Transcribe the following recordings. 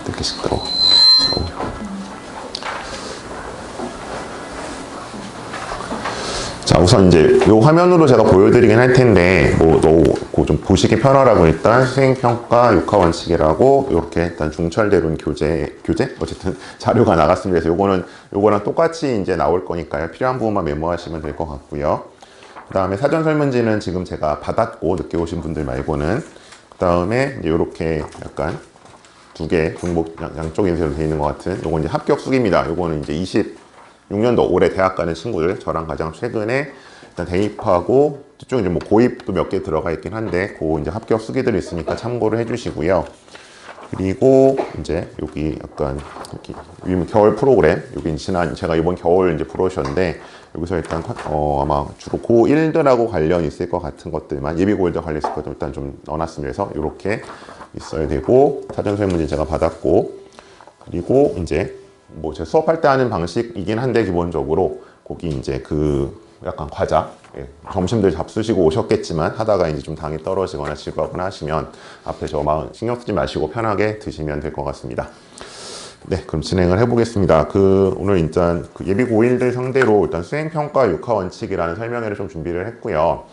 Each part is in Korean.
되게 시끄러워. 자, 우선 이제 이 화면으로 제가 보여드리긴 할 텐데, 좀 보시기 편하라고 일단 수행평가 6화 원칙이라고 이렇게 일단 중철대론 교재? 어쨌든 자료가 나갔습니다. 그래서 요거랑 똑같이 이제 나올 거니까요. 필요한 부분만 메모하시면 될 것 같고요. 그 다음에 사전 설문지는 지금 제가 받았고, 늦게 오신 분들 말고는. 그 다음에 이제 이렇게 약간 두 개 중복 양쪽 인쇄로 되어 있는 것 같은 요건 이제 합격 수기입니다. 요거는 이제 26년도 올해 대학 가는 친구들, 저랑 가장 최근에 일단 대입하고 이쪽 이제 뭐 고입도 몇 개 들어가 있긴 한데 그 이제 합격 수기들이 있으니까 참고를 해주시고요. 그리고 이제 여기 약간 여기 겨울 프로그램, 여기 제가 이번 겨울 이제 브로셔인데 여기서 일단 아마 주로 고1들하고 관련 있을 것 같은 것들만, 예비 고1들 관련 있을 것들 일단 좀 넣어놨습니다. 그래서 이렇게 있어야 되고, 사전 설문지 제가 받았고, 그리고 이제 뭐 제가 수업할 때 하는 방식이긴 한데 기본적으로 거기 이제 그 약간 과자, 점심들 잡수시고 오셨겠지만 하다가 이제 좀 당이 떨어지거나 지루하거나 하시면 앞에 저 막 신경 쓰지 마시고 편하게 드시면 될 것 같습니다. 네, 그럼 진행을 해보겠습니다. 오늘 일단 예비 고1들 상대로 일단 수행평가 6화 원칙이라는 설명회를 좀 준비를 했고요.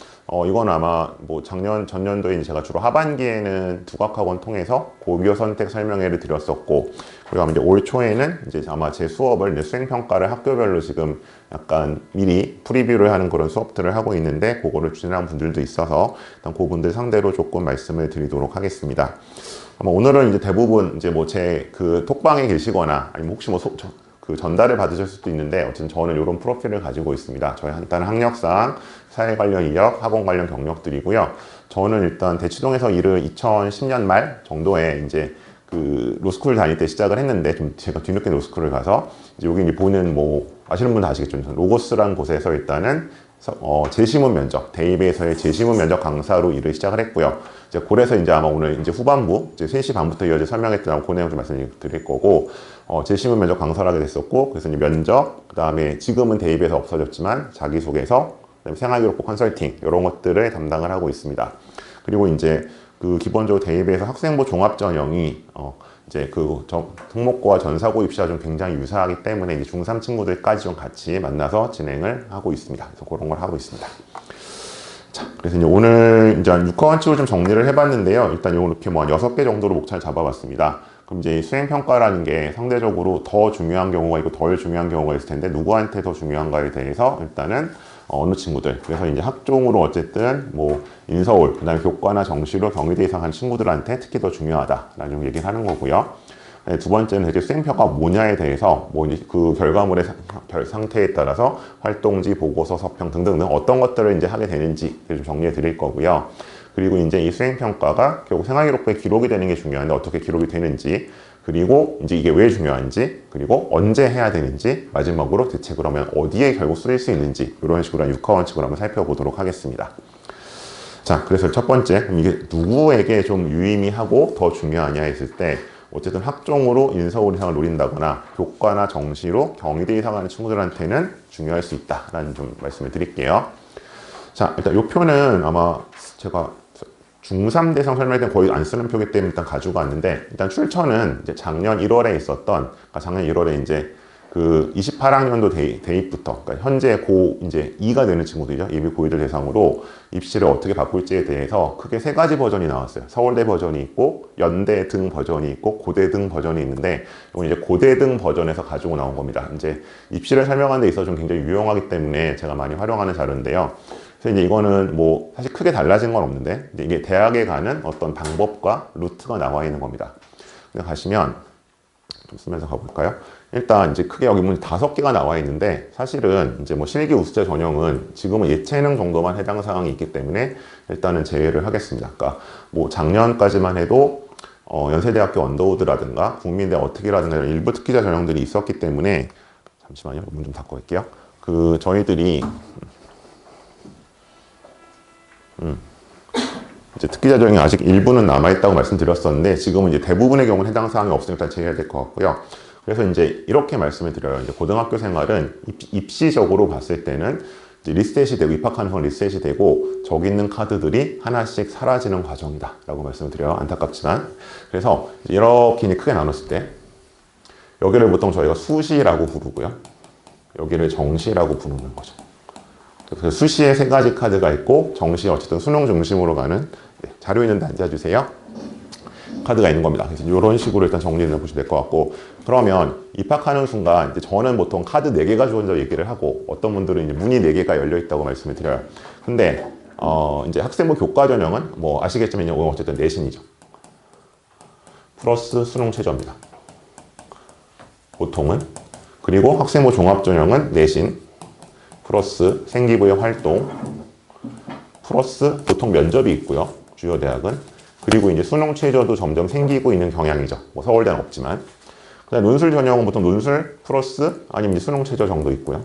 이건 아마 뭐 전년도에 제가 주로 하반기에는 두각학원 통해서 고교 선택 설명회를 드렸었고, 그리고 아마 이제 올 초에는 이제 아마 제 수업을 이제 수행평가를 학교별로 지금 약간 미리 프리뷰를 하는 그런 수업들을 하고 있는데, 그거를 추진하는 분들도 있어서 일단 그분들 상대로 조금 말씀을 드리도록 하겠습니다. 아마 오늘은 이제 대부분 이제 뭐 제 그 톡방에 계시거나 아니면 혹시 뭐 전달을 받으실 수도 있는데, 어쨌든 저는 이런 프로필을 가지고 있습니다. 저희 일단 학력상 사회 관련 이력, 학원 관련 경력들이고요. 저는 일단 대치동에서 일을 2010년 말 정도에 이제 그 로스쿨 다닐 때 시작을 했는데, 좀 제가 뒤늦게 로스쿨을 가서 이제 여기 보는 뭐 아시는 분도 아시겠죠. 로고스라는 곳에서 일단은 재시문 면접, 대입에서의 재시문 면접 강사로 일을 시작을 했고요. 이제 그래서 이제 아마 오늘 이제 후반부, 이제 3시 반부터 이어져 설명했던 그 내용 좀 말씀드릴 거고, 재시문 면접 강사를 하게 됐었고, 그래서 이제 면접, 그 다음에 지금은 대입에서 없어졌지만 자기소개서, 그다음에 생활기록부 컨설팅, 이런 것들을 담당을 하고 있습니다. 그리고 이제 그 기본적으로 대입에서 학생부 종합 전형이 이제 특목고와 전사고 입시와 좀 굉장히 유사하기 때문에 이제 중3 친구들까지 좀 같이 만나서 진행을 하고 있습니다. 그래서 그런 걸 하고 있습니다. 자, 그래서 이제 오늘 이제 한 6화 원칙을 좀 정리를 해봤는데요. 일단 이렇게 뭐 한 6개 정도로 목차를 잡아봤습니다. 그럼 이제 수행평가라는 게 상대적으로 더 중요한 경우가 있고 덜 중요한 경우가 있을 텐데, 누구한테 더 중요한가에 대해서 일단은 어느 친구들, 그래서 이제 학종으로 어쨌든 뭐 인서울, 그 다음에 교과나 정시로 경희대 이상 한 친구들한테 특히 더 중요하다라는 얘기를 하는 거고요. 네, 두 번째는 이제 수행평가가 뭐냐에 대해서 뭐 이제 그 결과물의 상태에 따라서 활동지, 보고서, 서평 등등 어떤 것들을 이제 하게 되는지 좀 정리해 드릴 거고요. 그리고 이제 이 수행평가가 결국 생활기록부에 기록이 되는 게 중요한데 어떻게 기록이 되는지, 그리고 이제 이게 왜 중요한지, 그리고 언제 해야 되는지, 마지막으로 대체 그러면 어디에 결국 쓰일 수 있는지, 이런 식으로 한 6화 원칙을 한번 살펴보도록 하겠습니다. 자, 그래서 첫 번째, 그럼 이게 누구에게 좀 유의미하고 더 중요하냐 했을 때, 어쨌든 학종으로 인서울 이상을 노린다거나 교과나 정시로 경희대 이상 하는 친구들한테는 중요할 수 있다라는 좀 말씀을 드릴게요. 자, 일단 이 표는 아마 제가 중3 대상 설명할 때 거의 안 쓰는 표기 때문에 일단 가지고 왔는데, 일단 출처는 이제 작년 1월에 있었던, 그러니까 작년 1월에 이제 그 28학년도 대입부터, 그러니까 현재 이제 2가 되는 친구들이죠. 예비 고2들 대상으로 입시를 어떻게 바꿀지에 대해서 크게 3가지 버전이 나왔어요. 서울대 버전이 있고, 연대 등 버전이 있고, 고대 등 버전이 있는데, 이건 이제 고대 등 버전에서 가지고 나온 겁니다. 이제 입시를 설명하는 데 있어서 좀 굉장히 유용하기 때문에 제가 많이 활용하는 자료인데요. 그래서 이제 이거는 뭐 사실 크게 달라진 건 없는데, 이제 이게 대학에 가는 어떤 방법과 루트가 나와 있는 겁니다. 가시면 좀 쓰면서 가볼까요? 일단 이제 크게 여기 문제 5개가 나와 있는데, 사실은 이제 뭐 실기 우수자 전형은 지금은 예체능 정도만 해당 사항이 있기 때문에 일단은 제외를 하겠습니다. 그러니까 뭐 작년까지만 해도 연세대학교 언더우드라든가 국민대 어특이라든가 이런 일부 특기자 전형들이 있었기 때문에, 잠시만요, 문 좀 닫고 갈게요. 저희들이 이제 특기자 전형이 아직 일부는 남아있다고 말씀드렸었는데, 지금은 이제 대부분의 경우는 해당 사항이 없으니까 제외해야 될 것 같고요. 그래서 이제 이렇게 말씀을 드려요. 이제 고등학교 생활은 입시적으로 봤을 때는 이제 리셋이 되고 입학하는 건 리셋이 되고 저기 있는 카드들이 하나씩 사라지는 과정이다 라고 말씀을 드려요. 안타깝지만. 그래서 이렇게 크게 나눴을 때 여기를 보통 저희가 수시라고 부르고요. 여기를 정시라고 부르는 거죠. 그래서 수시에 세 가지 카드가 있고 정시에 어쨌든 수능 중심으로 가는 자료 있는데 앉아주세요. 카드가 있는 겁니다. 그래서 이런 식으로 일단 정리를 해보시면 될 것 같고, 그러면 입학하는 순간 이제 저는 보통 카드 4개가 주어져 얘기를 하고 어떤 분들은 이제 문이 4개가 열려 있다고 말씀을 드려요. 근데 이제 학생부 교과 전형은 뭐 아시겠지만 이건 어쨌든 내신이죠. 플러스 수능 최저입니다. 보통은. 그리고 학생부 종합 전형은 내신 플러스 생기부의 활동 플러스 보통 면접이 있고요. 주요 대학은. 그리고 이제 수능 최저도 점점 생기고 있는 경향이죠. 뭐 서울대는 없지만. 그다음 논술 전형은 보통 논술 플러스 아니면 수능 최저 정도 있고요.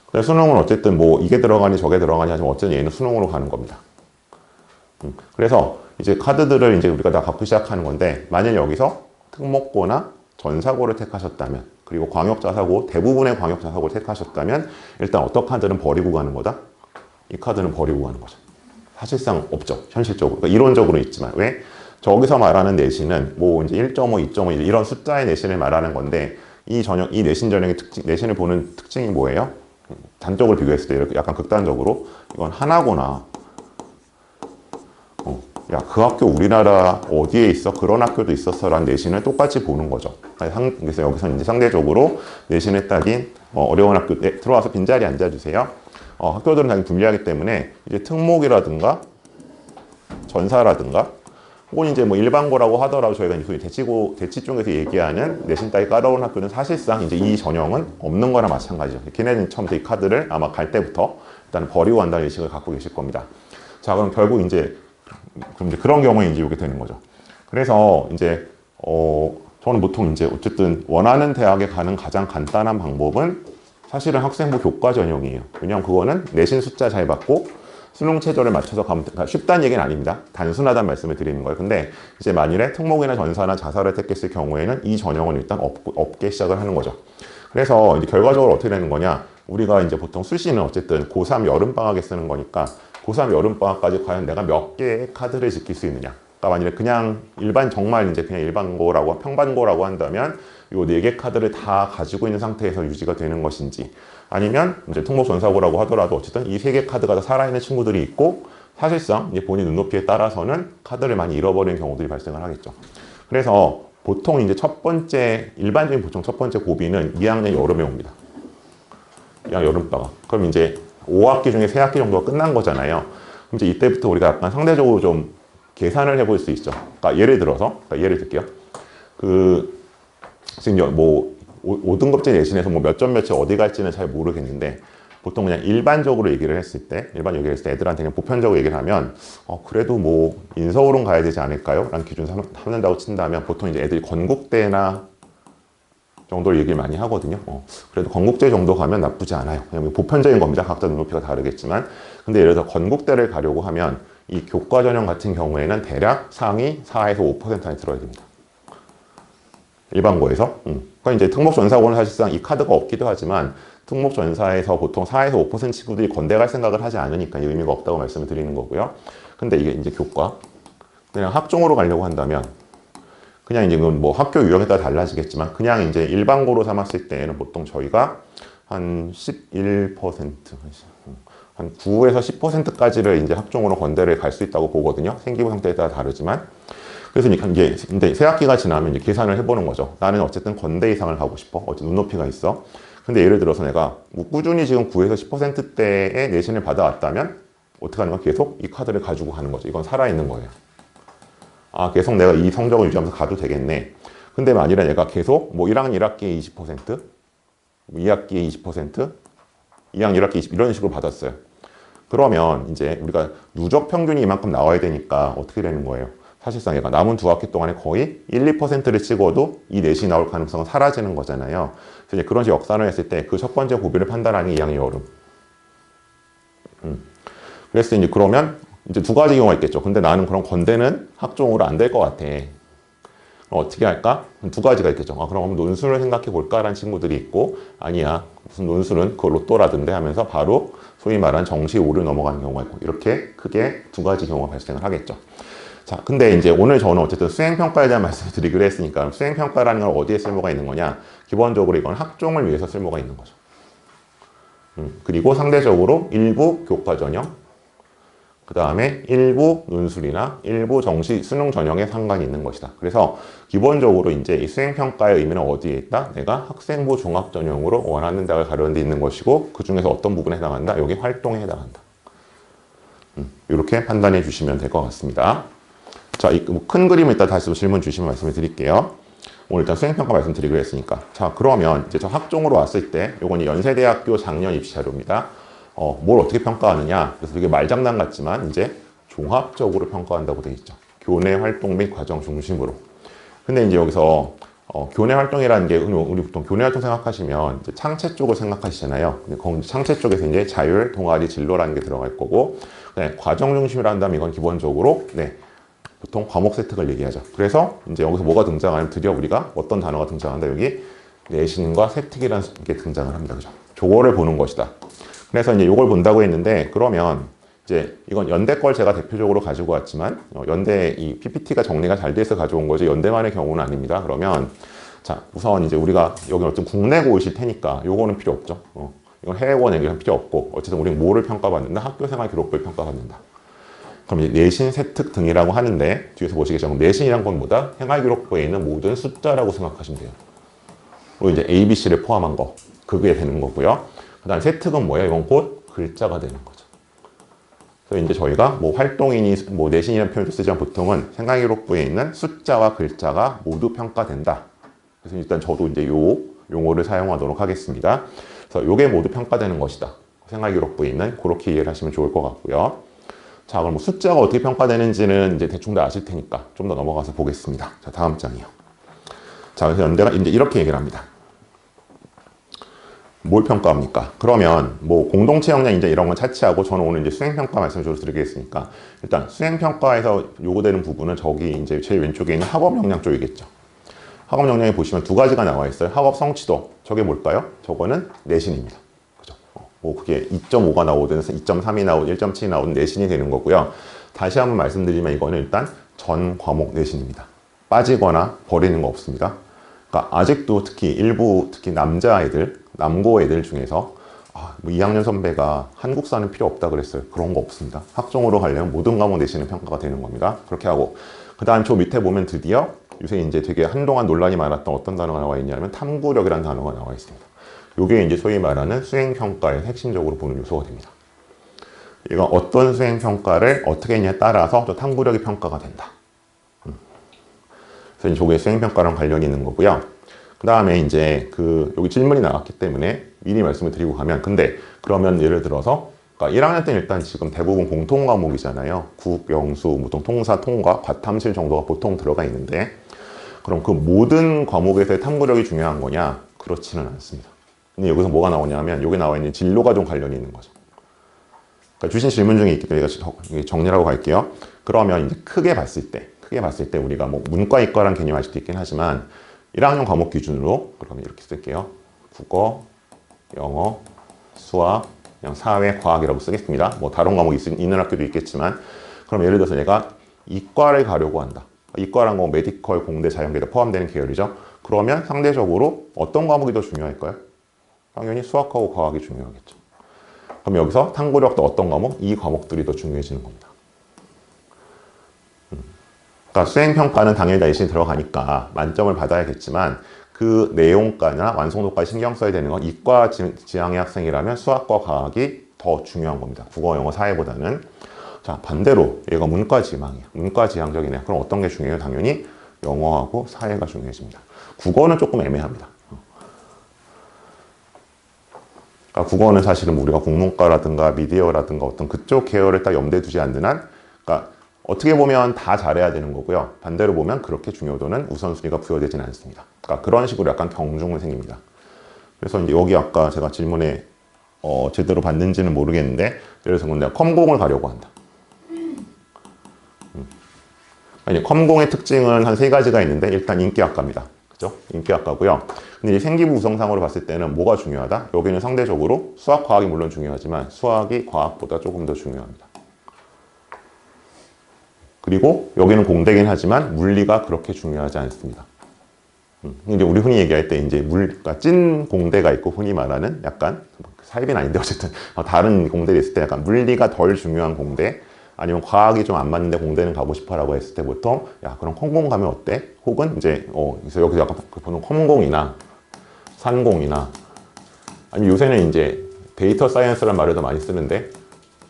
그다음 수능은 어쨌든 뭐 이게 들어가니 저게 들어가니 하지만 어쨌든 얘는 수능으로 가는 겁니다. 그래서 이제 카드들을 이제 우리가 다 갖고 시작하는 건데, 만일 여기서 특목고나 전사고를 택하셨다면, 그리고 광역자사고, 대부분의 광역자사고를 택하셨다면 일단 어떤 카드는 버리고 가는 거다? 이 카드는 버리고 가는 거죠. 사실상 없죠. 현실적으로. 그러니까 이론적으로는 있지만. 왜? 저기서 말하는 내신은 뭐 이제 1.5, 2.5 이런 숫자의 내신을 말하는 건데, 이 내신 전형의 특징, 내신을 보는 특징이 뭐예요? 단적으로 비교했을 때 이렇게 약간 극단적으로 이건 하나구나. 야, 그 학교 우리나라 어디에 있어? 그런 학교도 있었어? 라는 내신을 똑같이 보는 거죠. 그래서 여기서 이제 상대적으로 내신에 따진 어려운 학교, 들어와서 빈자리에 앉아주세요. 학교들은 당연히 불리하기 때문에 이제 특목이라든가 전사라든가 혹은 이제 뭐 일반고라고 하더라도 저희가 이제 대치 쪽에서 얘기하는 내신 따위 까다로운 학교는 사실상 이제 이 전형은 없는 거나 마찬가지죠. 걔네는 처음부터 이 카드를 아마 갈 때부터 일단 버리고 간다는 의식을 갖고 계실 겁니다. 자, 그럼 이제 그런 경우에 이제 이게 되는 거죠. 그래서 이제 저는 보통 이제 어쨌든 원하는 대학에 가는 가장 간단한 방법은 사실은 학생부 교과 전형이에요. 왜냐하면 그거는 내신 숫자 잘 받고 수능 최저를 맞춰서 가면, 그러니까 쉽다는 얘기는 아닙니다. 단순하다는 말씀을 드리는 거예요. 근데 이제 만일에 특목이나 전사나 자사를 택했을 경우에는 이 전형은 일단 없게 시작을 하는 거죠. 그래서 이제 결과적으로 어떻게 되는 거냐? 우리가 이제 보통 수시는 어쨌든 고3 여름방학에 쓰는 거니까 고3 여름방학까지 과연 내가 몇 개의 카드를 지킬 수 있느냐? 그러니까 만일에 그냥 정말 이제 그냥 일반고라고, 평반고라고 한다면 이 4개 카드를 다 가지고 있는 상태에서 유지가 되는 것인지, 아니면 이제 특목 전사고라고 하더라도 어쨌든 이 3개 카드가 다 살아있는 친구들이 있고 사실상 이제 본인 눈높이에 따라서는 카드를 많이 잃어버리는 경우들이 발생을 하겠죠. 그래서 보통 이제 일반적인 보통 첫 번째 고비는 2학년 여름에 옵니다. 2학년 여름방학. 그럼 이제 5학기 중에 3학기 정도가 끝난 거잖아요. 그럼 이제 이때부터 우리가 약간 상대적으로 좀 계산을 해볼 수 있죠. 그러니까 예를 들게요. 지금 뭐 5등급제 내신에서 뭐 몇 점 몇이 어디 갈지는 잘 모르겠는데, 보통 그냥 일반적으로 얘기를 했을 때 애들한테 그냥 보편적으로 얘기를 하면 그래도 뭐 인서울은 가야 되지 않을까요? 라는 기준 삼는다고 친다면 보통 이제 애들이 건국대나 정도를 얘기를 많이 하거든요. 그래도 건국대 정도 가면 나쁘지 않아요. 그냥 보편적인 겁니다. 각자 눈높이가 다르겠지만. 근데 예를 들어 건국대를 가려고 하면 이 교과 전형 같은 경우에는 대략 상위 4에서 5% 안에 들어야 됩니다. 일반고에서. 그러니까 이제 특목전사고는 사실상 이 카드가 없기도 하지만 특목전사에서 보통 4에서 5% 친구들이 건대 갈 생각을 하지 않으니까 의미가 없다고 말씀을 드리는 거고요. 근데 이게 이제 교과. 그냥 학종으로 가려고 한다면 그냥 이제 뭐 학교 유형에 따라 달라지겠지만 그냥 이제 일반고로 삼았을 때는 보통 저희가 한 11%, 한 9에서 10%까지를 이제 학종으로 건대를 갈 수 있다고 보거든요. 생기부 형태에 따라 다르지만. 그래서 이제 근데 새 학기가 지나면 이제 계산을 해보는 거죠. 나는 어쨌든 건대 이상을 가고 싶어. 어쨌든 눈높이가 있어. 근데 예를 들어서 내가 뭐 꾸준히 지금 9에서 10%대의 내신을 받아왔다면 어떻게 하는 거야? 계속 이 카드를 가지고 가는 거죠. 이건 살아있는 거예요. 계속 내가 이 성적을 유지하면서 가도 되겠네. 근데 만일에 내가 계속 뭐 1학년 1학기에 20%, 2학기에 20%, 2학년 1학기에 20% 이런 식으로 받았어요. 그러면 이제 우리가 누적 평균이 이만큼 나와야 되니까 어떻게 되는 거예요? 사실상 얘가 남은 2학기 동안에 거의 1, 2%를 찍어도 이 내신이 나올 가능성은 사라지는 거잖아요. 그래서 이제 그런 식으로 역산을 했을 때 그 첫 번째 고비를 판단하는 게 2학년 여름. 그래서 이제 그러면 이제 두 가지 경우가 있겠죠. 근데 나는 그럼 건대는 학종으로 안 될 것 같아. 그럼 어떻게 할까? 두 가지가 있겠죠. 그럼 논술을 생각해 볼까라는 친구들이 있고, 아니야, 무슨 논술은 그거 로또라던데 하면서 바로 소위 말하는 정시 오류 넘어가는 경우가 있고, 이렇게 크게 두 가지 경우가 발생을 하겠죠. 자, 근데 이제 오늘 저는 어쨌든 수행평가에 대한 말씀을 드리기로 했으니까 수행평가라는 건 어디에 쓸모가 있는 거냐? 기본적으로 이건 학종을 위해서 쓸모가 있는 거죠. 그리고 상대적으로 일부 교과 전형, 그 다음에 일부 논술이나 일부 정시 수능 전형에 상관이 있는 것이다. 그래서 기본적으로 이제 이 수행평가의 의미는 어디에 있다? 내가 학생부 종합 전형으로 원하는 대학을 가려는 데 있는 것이고, 그 중에서 어떤 부분에 해당한다? 여기 활동에 해당한다. 이렇게 판단해 주시면 될 것 같습니다. 자, 이 큰 그림을 이따 다시 질문 주시면 말씀을 드릴게요. 오늘 일단 수행평가 말씀드리기로 했으니까. 자, 그러면 이제 저 학종으로 왔을 때, 요건 연세대학교 작년 입시 자료입니다. 뭘 어떻게 평가하느냐. 그래서 되게 말장난 같지만 이제 종합적으로 평가한다고 되어 있죠. 교내 활동 및 과정 중심으로. 근데 이제 여기서 교내 활동이라는 게 우리 보통 교내 활동 생각하시면 이제 창체 쪽을 생각하시잖아요. 근데 창체 쪽에서 이제 자율, 동아리, 진로라는 게 들어갈 거고, 네, 과정 중심으로 한다면 이건 기본적으로 네, 보통 과목 세특을 얘기하죠. 그래서 이제 여기서 뭐가 등장하면 드디어 우리가 어떤 단어가 등장한다. 여기 내신과 세특이라는 게 등장을 합니다. 그죠? 저거를 보는 것이다. 그래서 이제 이걸 본다고 했는데, 그러면 이제 이건 연대 걸 제가 대표적으로 가지고 왔지만 연대 이 PPT가 정리가 잘 돼서 가져온 거지 연대만의 경우는 아닙니다. 그러면 자, 우선 이제 우리가 여기 어떤 국내고이실 테니까 요거는 필요 없죠. 이건 해외원 얘기는 필요 없고, 어쨌든 우리는 뭐를 평가받는다? 학교생활 기록부를 평가받는다. 그럼 이제 내신, 세특 등이라고 하는데, 뒤에서 보시겠지만 내신이란 건 뭐다? 생활기록부에 있는 모든 숫자라고 생각하시면 돼요. 그리고 이제 ABC를 포함한 거, 그게 되는 거고요. 그 다음 세특은 뭐예요? 이건 곧 글자가 되는 거죠. 그래서 이제 저희가 뭐 활동이니 뭐 내신이라는 표현도 쓰지만 보통은 생활기록부에 있는 숫자와 글자가 모두 평가된다. 그래서 일단 저도 이제 요 용어를 사용하도록 하겠습니다. 그래서 요게 모두 평가되는 것이다. 생활기록부에 있는 그렇게 이해를 하시면 좋을 것 같고요. 자, 그럼 뭐 숫자가 어떻게 평가되는지는 이제 대충 다 아실 테니까 좀 더 넘어가서 보겠습니다. 자, 다음 장이요. 자, 그래서 연대가 이제 이렇게 얘기를 합니다. 뭘 평가합니까? 그러면 뭐 공동체 역량 이제 이런 건 차치하고, 저는 오늘 이제 수행평가 말씀을 좀 드리겠으니까 일단 수행평가에서 요구되는 부분은 저기 이제 제일 왼쪽에 있는 학업 역량 쪽이겠죠. 학업 역량에 보시면 두 가지가 나와 있어요. 학업 성취도. 저게 뭘까요? 저거는 내신입니다. 그죠? 뭐 그게 2.5가 나오든 2.3이 나오든 1.7이 나오든 내신이 되는 거고요. 다시 한번 말씀드리면 이거는 일단 전 과목 내신입니다. 빠지거나 버리는 거 없습니다. 그러니까 아직도 특히 일부 특히 남고 애들 중에서 뭐 2학년 선배가 한국사는 필요 없다 그랬어요. 그런 거 없습니다. 학종으로 가려면 모든 과목 내신은 평가가 되는 겁니다. 그렇게 하고, 그 다음 저 밑에 보면 드디어 요새 이제 되게 한동안 논란이 많았던 어떤 단어가 나와 있냐면 탐구력이라는 단어가 나와 있습니다. 이게 이제 소위 말하는 수행평가의 핵심적으로 보는 요소가 됩니다. 이건 어떤 수행평가를 어떻게 했냐에 따라서 또 탐구력이 평가가 된다. 그래서 저게 수행평가랑 관련이 있는 거고요. 그 다음에 이제 여기 질문이 나왔기 때문에 미리 말씀을 드리고 가면, 근데 그러면 예를 들어서, 그러니까 1학년 때는 일단 지금 대부분 공통 과목이잖아요. 국, 영수, 보통 통사, 통과, 과탐실 정도가 보통 들어가 있는데, 그럼 그 모든 과목에서의 탐구력이 중요한 거냐? 그렇지는 않습니다. 근데 여기서 뭐가 나오냐면, 여기 나와 있는 진로가 좀 관련이 있는 거죠. 그러니까 주신 질문 중에 있기 때문에 정리하고 갈게요. 그러면 이제 크게 봤을 때 우리가 뭐 문과, 이과라는 개념 알 수도 있긴 하지만 1학년 과목 기준으로 그러면 이렇게 쓸게요. 국어, 영어, 수학, 그냥 사회, 과학이라고 쓰겠습니다. 뭐 다른 과목이 있는 학교도 있겠지만, 그럼 예를 들어서 내가 이과를 가려고 한다. 이과란 건 메디컬, 공대, 자연계 다 포함되는 계열이죠. 그러면 상대적으로 어떤 과목이 더 중요할까요? 당연히 수학하고 과학이 중요하겠죠. 그럼 여기서 탐구력도 어떤 과목? 이 과목들이 더 중요해지는 겁니다. 그러니까 수행평가는 당연히 내신이 들어가니까 만점을 받아야겠지만, 그 내용가나 완성도까지 신경 써야 되는 건 이과 지향의 학생이라면 수학과 과학이 더 중요한 겁니다. 국어, 영어, 사회보다는. 자, 반대로 얘가 문과 지향이에요. 문과 지향적이네요. 그럼 어떤 게 중요해요? 당연히 영어하고 사회가 중요해집니다. 국어는 조금 애매합니다. 그러니까 국어는 사실은 우리가 국문과라든가 미디어라든가 어떤 그쪽 계열을 딱 염두에 두지 않는 한, 그러니까 어떻게 보면 다 잘해야 되는 거고요. 반대로 보면 그렇게 중요도는 우선순위가 부여되지는 않습니다. 그러니까 그런 식으로 약간 경중은 생깁니다. 그래서 이제 여기 아까 제가 질문에 제대로 봤는지는 모르겠는데, 예를 들어서 내가 컴공을 가려고 한다. 아니, 컴공의 특징은 한 3가지가 있는데, 일단 인기학과입니다. 그죠? 인기학과고요. 근데 이 생기부 구성상으로 봤을 때는 뭐가 중요하다? 여기는 상대적으로 수학, 과학이 물론 중요하지만 수학이 과학보다 조금 더 중요합니다. 그리고 여기는 공대긴 하지만 물리가 그렇게 중요하지 않습니다. 이제 우리 흔히 얘기할 때 이제 그러니까 찐 공대가 있고 흔히 말하는 약간 사입은 아닌데 어쨌든 다른 공대를 있을 때 약간 물리가 덜 중요한 공대 아니면 과학이 좀 안 맞는데 공대는 가고 싶어라고 했을 때 보통 야 그럼 컴공 가면 어때? 혹은 이제 그래서 여기서 약간 보통 컴공이나 산공이나 아니면 요새는 이제 데이터 사이언스라는 말을 더 많이 쓰는데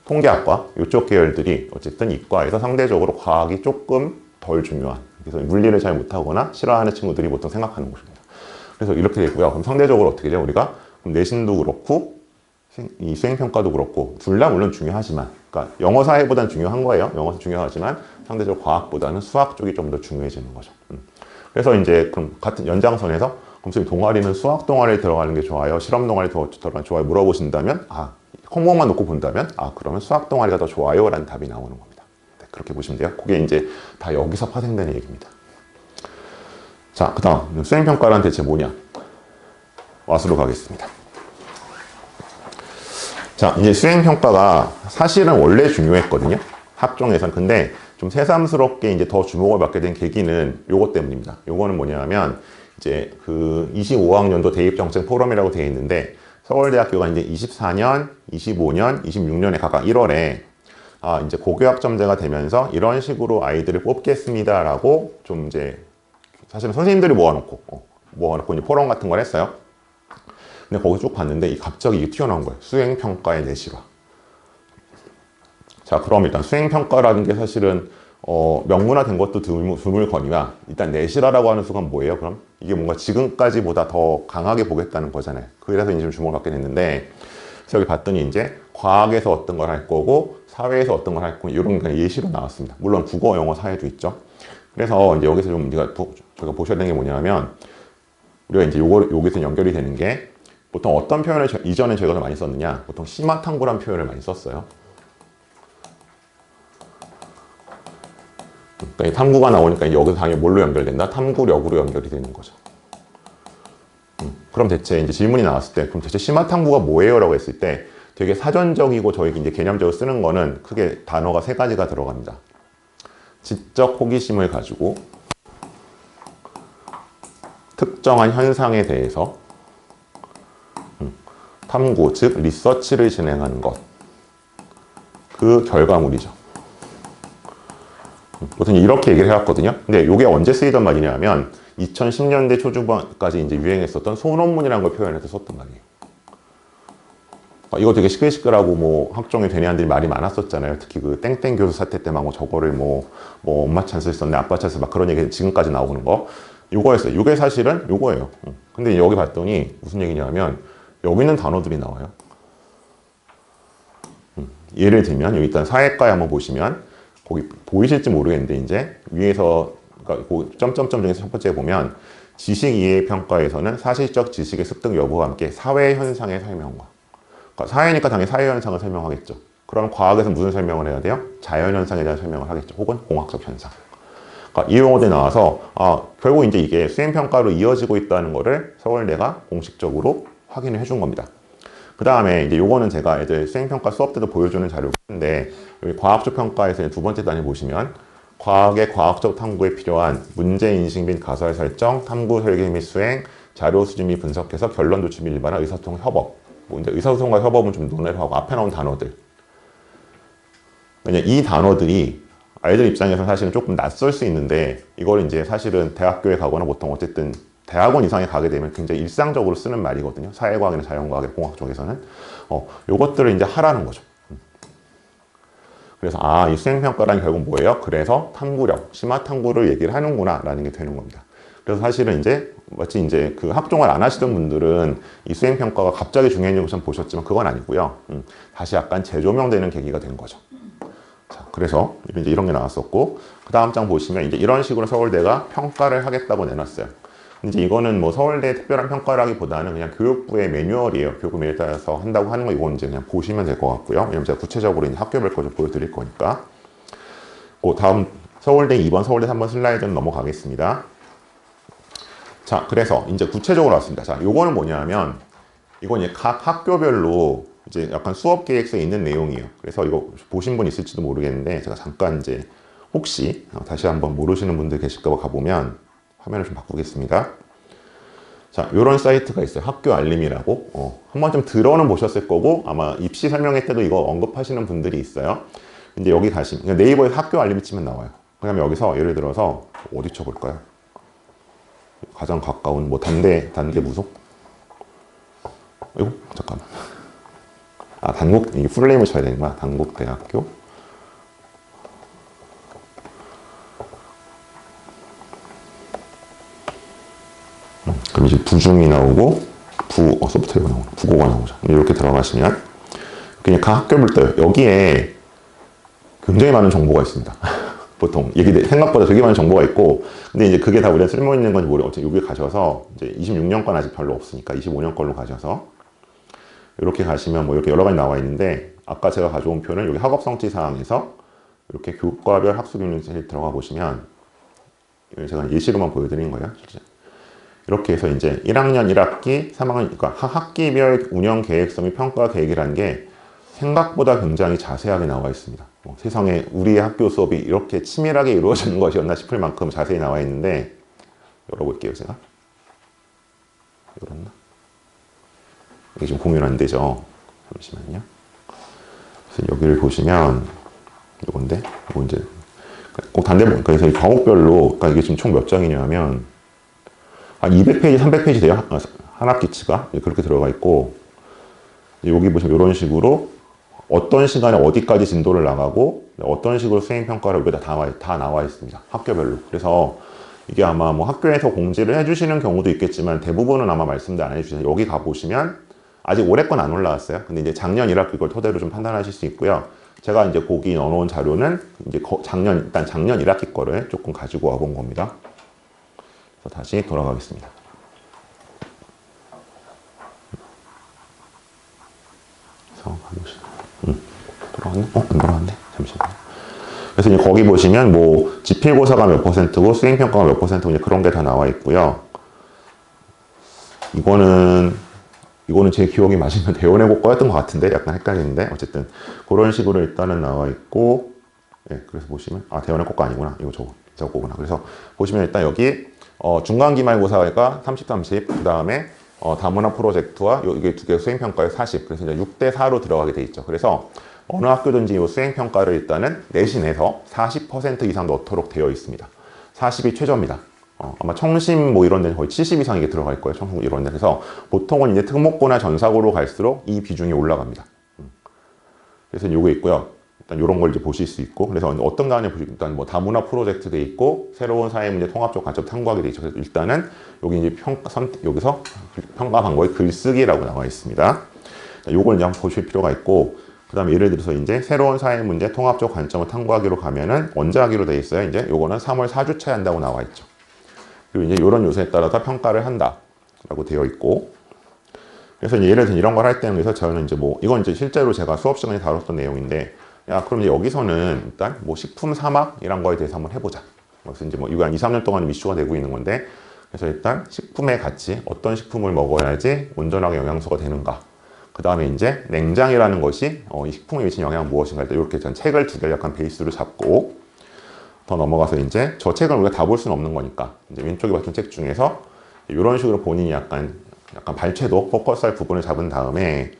통계학과 이쪽 계열들이 어쨌든 이과에서 상대적으로 과학이 조금 덜 중요한 그래서 물리를 잘 못하거나 싫어하는 친구들이 보통 생각하는 곳입니다. 그래서 이렇게 되고요. 그럼 상대적으로 어떻게 돼요? 우리가 그럼 내신도 그렇고 이 수행평가도 그렇고 둘 다 물론 중요하지만 그러니까 영어 사회보다는 중요한 거예요. 영어도 중요하지만 상대적으로 과학보다는 수학 쪽이 좀 더 중요해지는 거죠. 그래서 이제 그럼 같은 연장선에서 그럼 선생님 동아리는 수학 동아리에 들어가는 게 좋아요? 실험 동아리에 들어가는 게 좋아요? 물어보신다면 컴공만 놓고 본다면 그러면 수학 동아리가 더 좋아요? 라는 답이 나오는 겁니다. 네, 그렇게 보시면 돼요. 그게 이제 다 여기서 파생되는 얘기입니다. 자, 그 다음 수행평가란 대체 뭐냐? 왓으로 가겠습니다. 자, 이제 수행평가가 사실은 원래 중요했거든요. 학종에선. 근데 좀 새삼스럽게 이제 더 주목을 받게 된 계기는 요것 때문입니다. 요거는 뭐냐면 이제 그 25학년도 대입정책 포럼이라고 되어 있는데 서울대학교가 이제 24년, 25년, 26년에 각각 1월에 이제 고교학점제가 되면서 이런 식으로 아이들을 뽑겠습니다라고 좀 이제 사실은 선생님들이 모아놓고 이제 포럼 같은 걸 했어요. 근데 거기 쭉 봤는데 갑자기 이게 튀어나온 거예요. 수행평가의 내실화. 자, 그럼 일단 수행평가라는 게 사실은 명문화된 것도 드물거니와 일단 내실화라고 하는 수가 뭐예요? 그럼 이게 뭔가 지금까지보다 더 강하게 보겠다는 거잖아요. 그래서 이제 좀 주목을 받게 됐는데 그래서 여기 봤더니 이제 과학에서 어떤 걸 할 거고 사회에서 어떤 걸 할 거고 이런 게 예시로 나왔습니다. 물론 국어, 영어, 사회도 있죠. 그래서 이제 여기서 좀 저희가 보셔야 되는 게 뭐냐면 우리가 이제 여기서 연결이 되는 게 보통 어떤 표현을 이전에 저희가 더 많이 썼느냐? 보통 심화탐구란 표현을 많이 썼어요. 그러니까 이 탐구가 나오니까 여기서 당연히 뭘로 연결된다? 탐구력으로 연결이 되는 거죠. 그럼 대체 이제 질문이 나왔을 때, 그럼 대체 심화탐구가 뭐예요? 라고 했을 때 되게 사전적이고 저희 이제 개념적으로 쓰는 거는 크게 단어가 3가지가 들어갑니다. 지적 호기심을 가지고 특정한 현상에 대해서 탐구, 즉 리서치를 진행하는 것. 그 결과물이죠. 보통 이렇게 얘기를 해왔거든요. 근데 이게 언제 쓰이던 말이냐면 2010년대 초중반까지 이제 유행했었던 소논문이라는 걸 표현해서 썼던 말이에요. 이거 되게 시끌시끌하고 뭐 학종의 되뇌안들이 말이 많았었잖아요. 특히 그 땡땡 교수 사태 때 막 저거를 뭐 엄마 찬스 썼네, 아빠 찬스 막 그런 얘기 지금까지 나오는 거. 요거였어요. 요게 사실은 요거예요. 근데 여기 봤더니 무슨 얘기냐면 여기 있는 단어들이 나와요. 예를 들면 여기 일단 사회과에 한번 보시면 거기 보이실지 모르겠는데 이제 위에서 그러니까 그 점점점 중에서 첫 번째 보면 지식 이해 평가에서는 사실적 지식의 습득 여부와 함께 사회 현상의 설명과 그러니까 사회니까 당연히 사회 현상을 설명하겠죠. 그럼 과학에서 무슨 설명을 해야 돼요? 자연 현상에 대한 설명을 하겠죠. 혹은 공학적 현상. 그러니까 이 용어들이 나와서 결국 이제 이게 수행 평가로 이어지고 있다는 거를 서울대가 공식적으로 확인을 해준 겁니다. 그 다음에 이제 요거는 제가 애들 수행평가 수업 때도 보여주는 자료인데 여기 과학적 평가에서 두 번째 단위 보시면 과학의 과학적 탐구에 필요한 문제인식 및 가설 설정, 탐구 설계 및 수행, 자료 수집 및 분석해서 결론 도출 및 일반화 의사소통 협업. 뭐 이제 의사소통과 협업은 좀 논의를 하고 앞에 나온 단어들. 왜냐 이 단어들이 아이들 입장에서는 사실은 조금 낯설 수 있는데 이걸 이제 사실은 대학교에 가거나 보통 어쨌든 대학원 이상에 가게 되면 굉장히 일상적으로 쓰는 말이거든요. 사회과학이나 자연과학이나 공학 쪽에서는. 요것들을 이제 하라는 거죠. 그래서 이 수행평가란 결국 뭐예요? 그래서 탐구력, 심화탐구를 얘기를 하는구나 라는 게 되는 겁니다. 그래서 사실은 이제 마치 이제 그 학종을 안 하시던 분들은 이 수행평가가 갑자기 중요한 것처럼 보셨지만 그건 아니고요. 다시 약간 재조명되는 계기가 된 거죠. 자, 그래서 이제 이런 게 나왔었고 그 다음 장 보시면 이제 이런 식으로 서울대가 평가를 하겠다고 내놨어요. 이제 이거는 뭐 서울대 특별한 평가라기보다는 그냥 교육부의 매뉴얼이에요. 교육부에 따라서 한다고 하는 거 이건 이제 그냥 보시면 될 것 같고요. 왜냐면 제가 구체적으로 이제 학교별 거 좀 보여드릴 거니까. 그 다음 서울대 2번, 서울대 3번 슬라이드는 넘어가겠습니다. 자, 그래서 이제 구체적으로 왔습니다. 자, 요거는 뭐냐면, 이건 이제 각 학교별로 이제 약간 수업 계획서에 있는 내용이에요. 그래서 이거 보신 분 있을지도 모르겠는데, 제가 잠깐 이제 혹시 다시 한번 모르시는 분들 계실까 봐 가보면 화면을 좀 바꾸겠습니다. 자, 요런 사이트가 있어요. 학교 알림이라고. 한 번쯤 들어는 보셨을 거고, 아마 입시 설명회 때도 이거 언급하시는 분들이 있어요. 근데 여기 가시면, 네이버에 학교 알림이 치면 나와요. 그다음에 여기서 예를 들어서, 어디 쳐볼까요? 가장 가까운, 뭐, 단대 무속? 이거? 잠깐만. 아, 이 풀네임을 쳐야 되는구나. 단국대학교. 그럼 이제 부중이 나오고, 소프트웨어가 나오고, 국어가 나오죠. 이렇게 들어가시면, 그냥 각 학교별 떠요. 여기에 굉장히 많은 정보가 있습니다. 보통 생각보다 되게 많은 정보가 있고, 근데 이제 그게 다 우리가 쓸모 있는 건지 모르겠고, 어차피 여기 가셔서 이제 26년 건 아직 별로 없으니까 25년 걸로 가셔서 이렇게 가시면 뭐 이렇게 여러 가지 나와 있는데, 아까 제가 가져온 표는 여기 학업 성취 사항에서 이렇게 교과별 학습 유닛에 들어가 보시면, 제가 예시로만 보여드린 거예요. 이렇게 해서 이제 1학년 1학기, 3학년, 그러니까 학기별 운영 계획서 및 평가 계획이라는 게 생각보다 굉장히 자세하게 나와 있습니다. 세상에 우리의 학교 수업이 이렇게 치밀하게 이루어지는 것이었나 싶을 만큼 자세히 나와 있는데, 열어볼게요, 제가. 열었나? 이게 지금 공유는 안 되죠. 잠시만요. 그래서 여기를 보시면, 이건데, 이거 이제, 꼭 그래서 이 과목별로, 그러니까 이게 지금 총 몇 장이냐면, 한 200페이지, 300페이지 돼요. 한 학기치가. 그렇게 들어가 있고, 여기 보시면 이런 식으로 어떤 시간에 어디까지 진도를 나가고 어떤 식으로 수행평가를 여기다 다 나와 있습니다. 학교별로. 그래서 이게 아마 뭐 학교에서 공지를 해주시는 경우도 있겠지만 대부분은 아마 말씀도 안 해주셔서 여기 가보시면 아직 올해 건 안 올라왔어요. 근데 이제 작년 1학기 걸 토대로 좀 판단하실 수 있고요. 제가 이제 거기 넣어놓은 자료는 이제 일단 작년 1학기 거를 조금 가지고 와본 겁니다. 그래서 다시 돌아가겠습니다. 그래서 가보시죠. 돌아왔네? 안 돌아왔네? 잠시만요. 그래서 이제 거기 보시면 뭐 지필고사가 몇 %고 수행평가가 몇 %고 이제 그런 게 다 나와 있고요. 이거는 제 기억이 맞으면 대원해고 거였던 것 같은데 약간 헷갈리는데 어쨌든 그런 식으로 일단은 나와 있고, 그래서 보시면 대원해고 거 아니구나. 이거 저거구나. 그래서 보시면 일단 여기 중간 기말고사가 30, 30, 그 다음에 다문화 프로젝트와 이게 두 개 수행평가에 40, 그래서 이제 6대 4로 들어가게 돼 있죠. 그래서 어느 학교든지 이 수행평가를 일단은 내신에서 40% 이상 넣도록 되어 있습니다. 40이 최저입니다. 아마 청심 뭐 이런 데는 거의 70 이상 이게 들어갈 거예요. 청심 이런 데. 그래서 보통은 이제 특목고나 전사고로 갈수록 이 비중이 올라갑니다. 그래서 요게 있고요. 일단 이런 걸 이제 보실 수 있고, 그래서 어떤 거 하냐 보시면 일단 뭐 다문화 프로젝트 돼 있고, 새로운 사회문제 통합적 관점 탐구하게 돼 있죠. 그래서 일단은 여기 이제 여기서 평가 방법이 글쓰기라고 나와 있습니다. 요걸 이제 한번 보실 필요가 있고, 그 다음에 예를 들어서 이제 새로운 사회문제 통합적 관점을 탐구하기로 가면은 언제 하기로 돼 있어요. 이제 요거는 3월 4주차에 한다고 나와 있죠. 그리고 이제 이런 요소에 따라서 평가를 한다라고 되어 있고, 그래서 이제 예를 들어 이런 걸 할 때는 그래서 저는 이제 뭐 이건 이제 실제로 제가 수업 시간에 다뤘던 내용인데, 그럼 이제 여기서는 일단 뭐 식품 사막이란 거에 대해서 한번 해보자. 그래서 이제 뭐 이거 한 2, 3년 동안 이슈가 되고 있는 건데, 그래서 일단 식품의 가치, 어떤 식품을 먹어야지 온전하게 영양소가 되는가. 그 다음에 이제 냉장이라는 것이 이 식품에 미치는 영향은 무엇인가. 이렇게 전 책을 두 개를 약간 베이스로 잡고 더 넘어가서 이제 저 책을 우리가 다 볼 수는 없는 거니까 이제 왼쪽에 봤던 책 중에서 이런 식으로 본인이 약간 발췌도 포커스할 부분을 잡은 다음에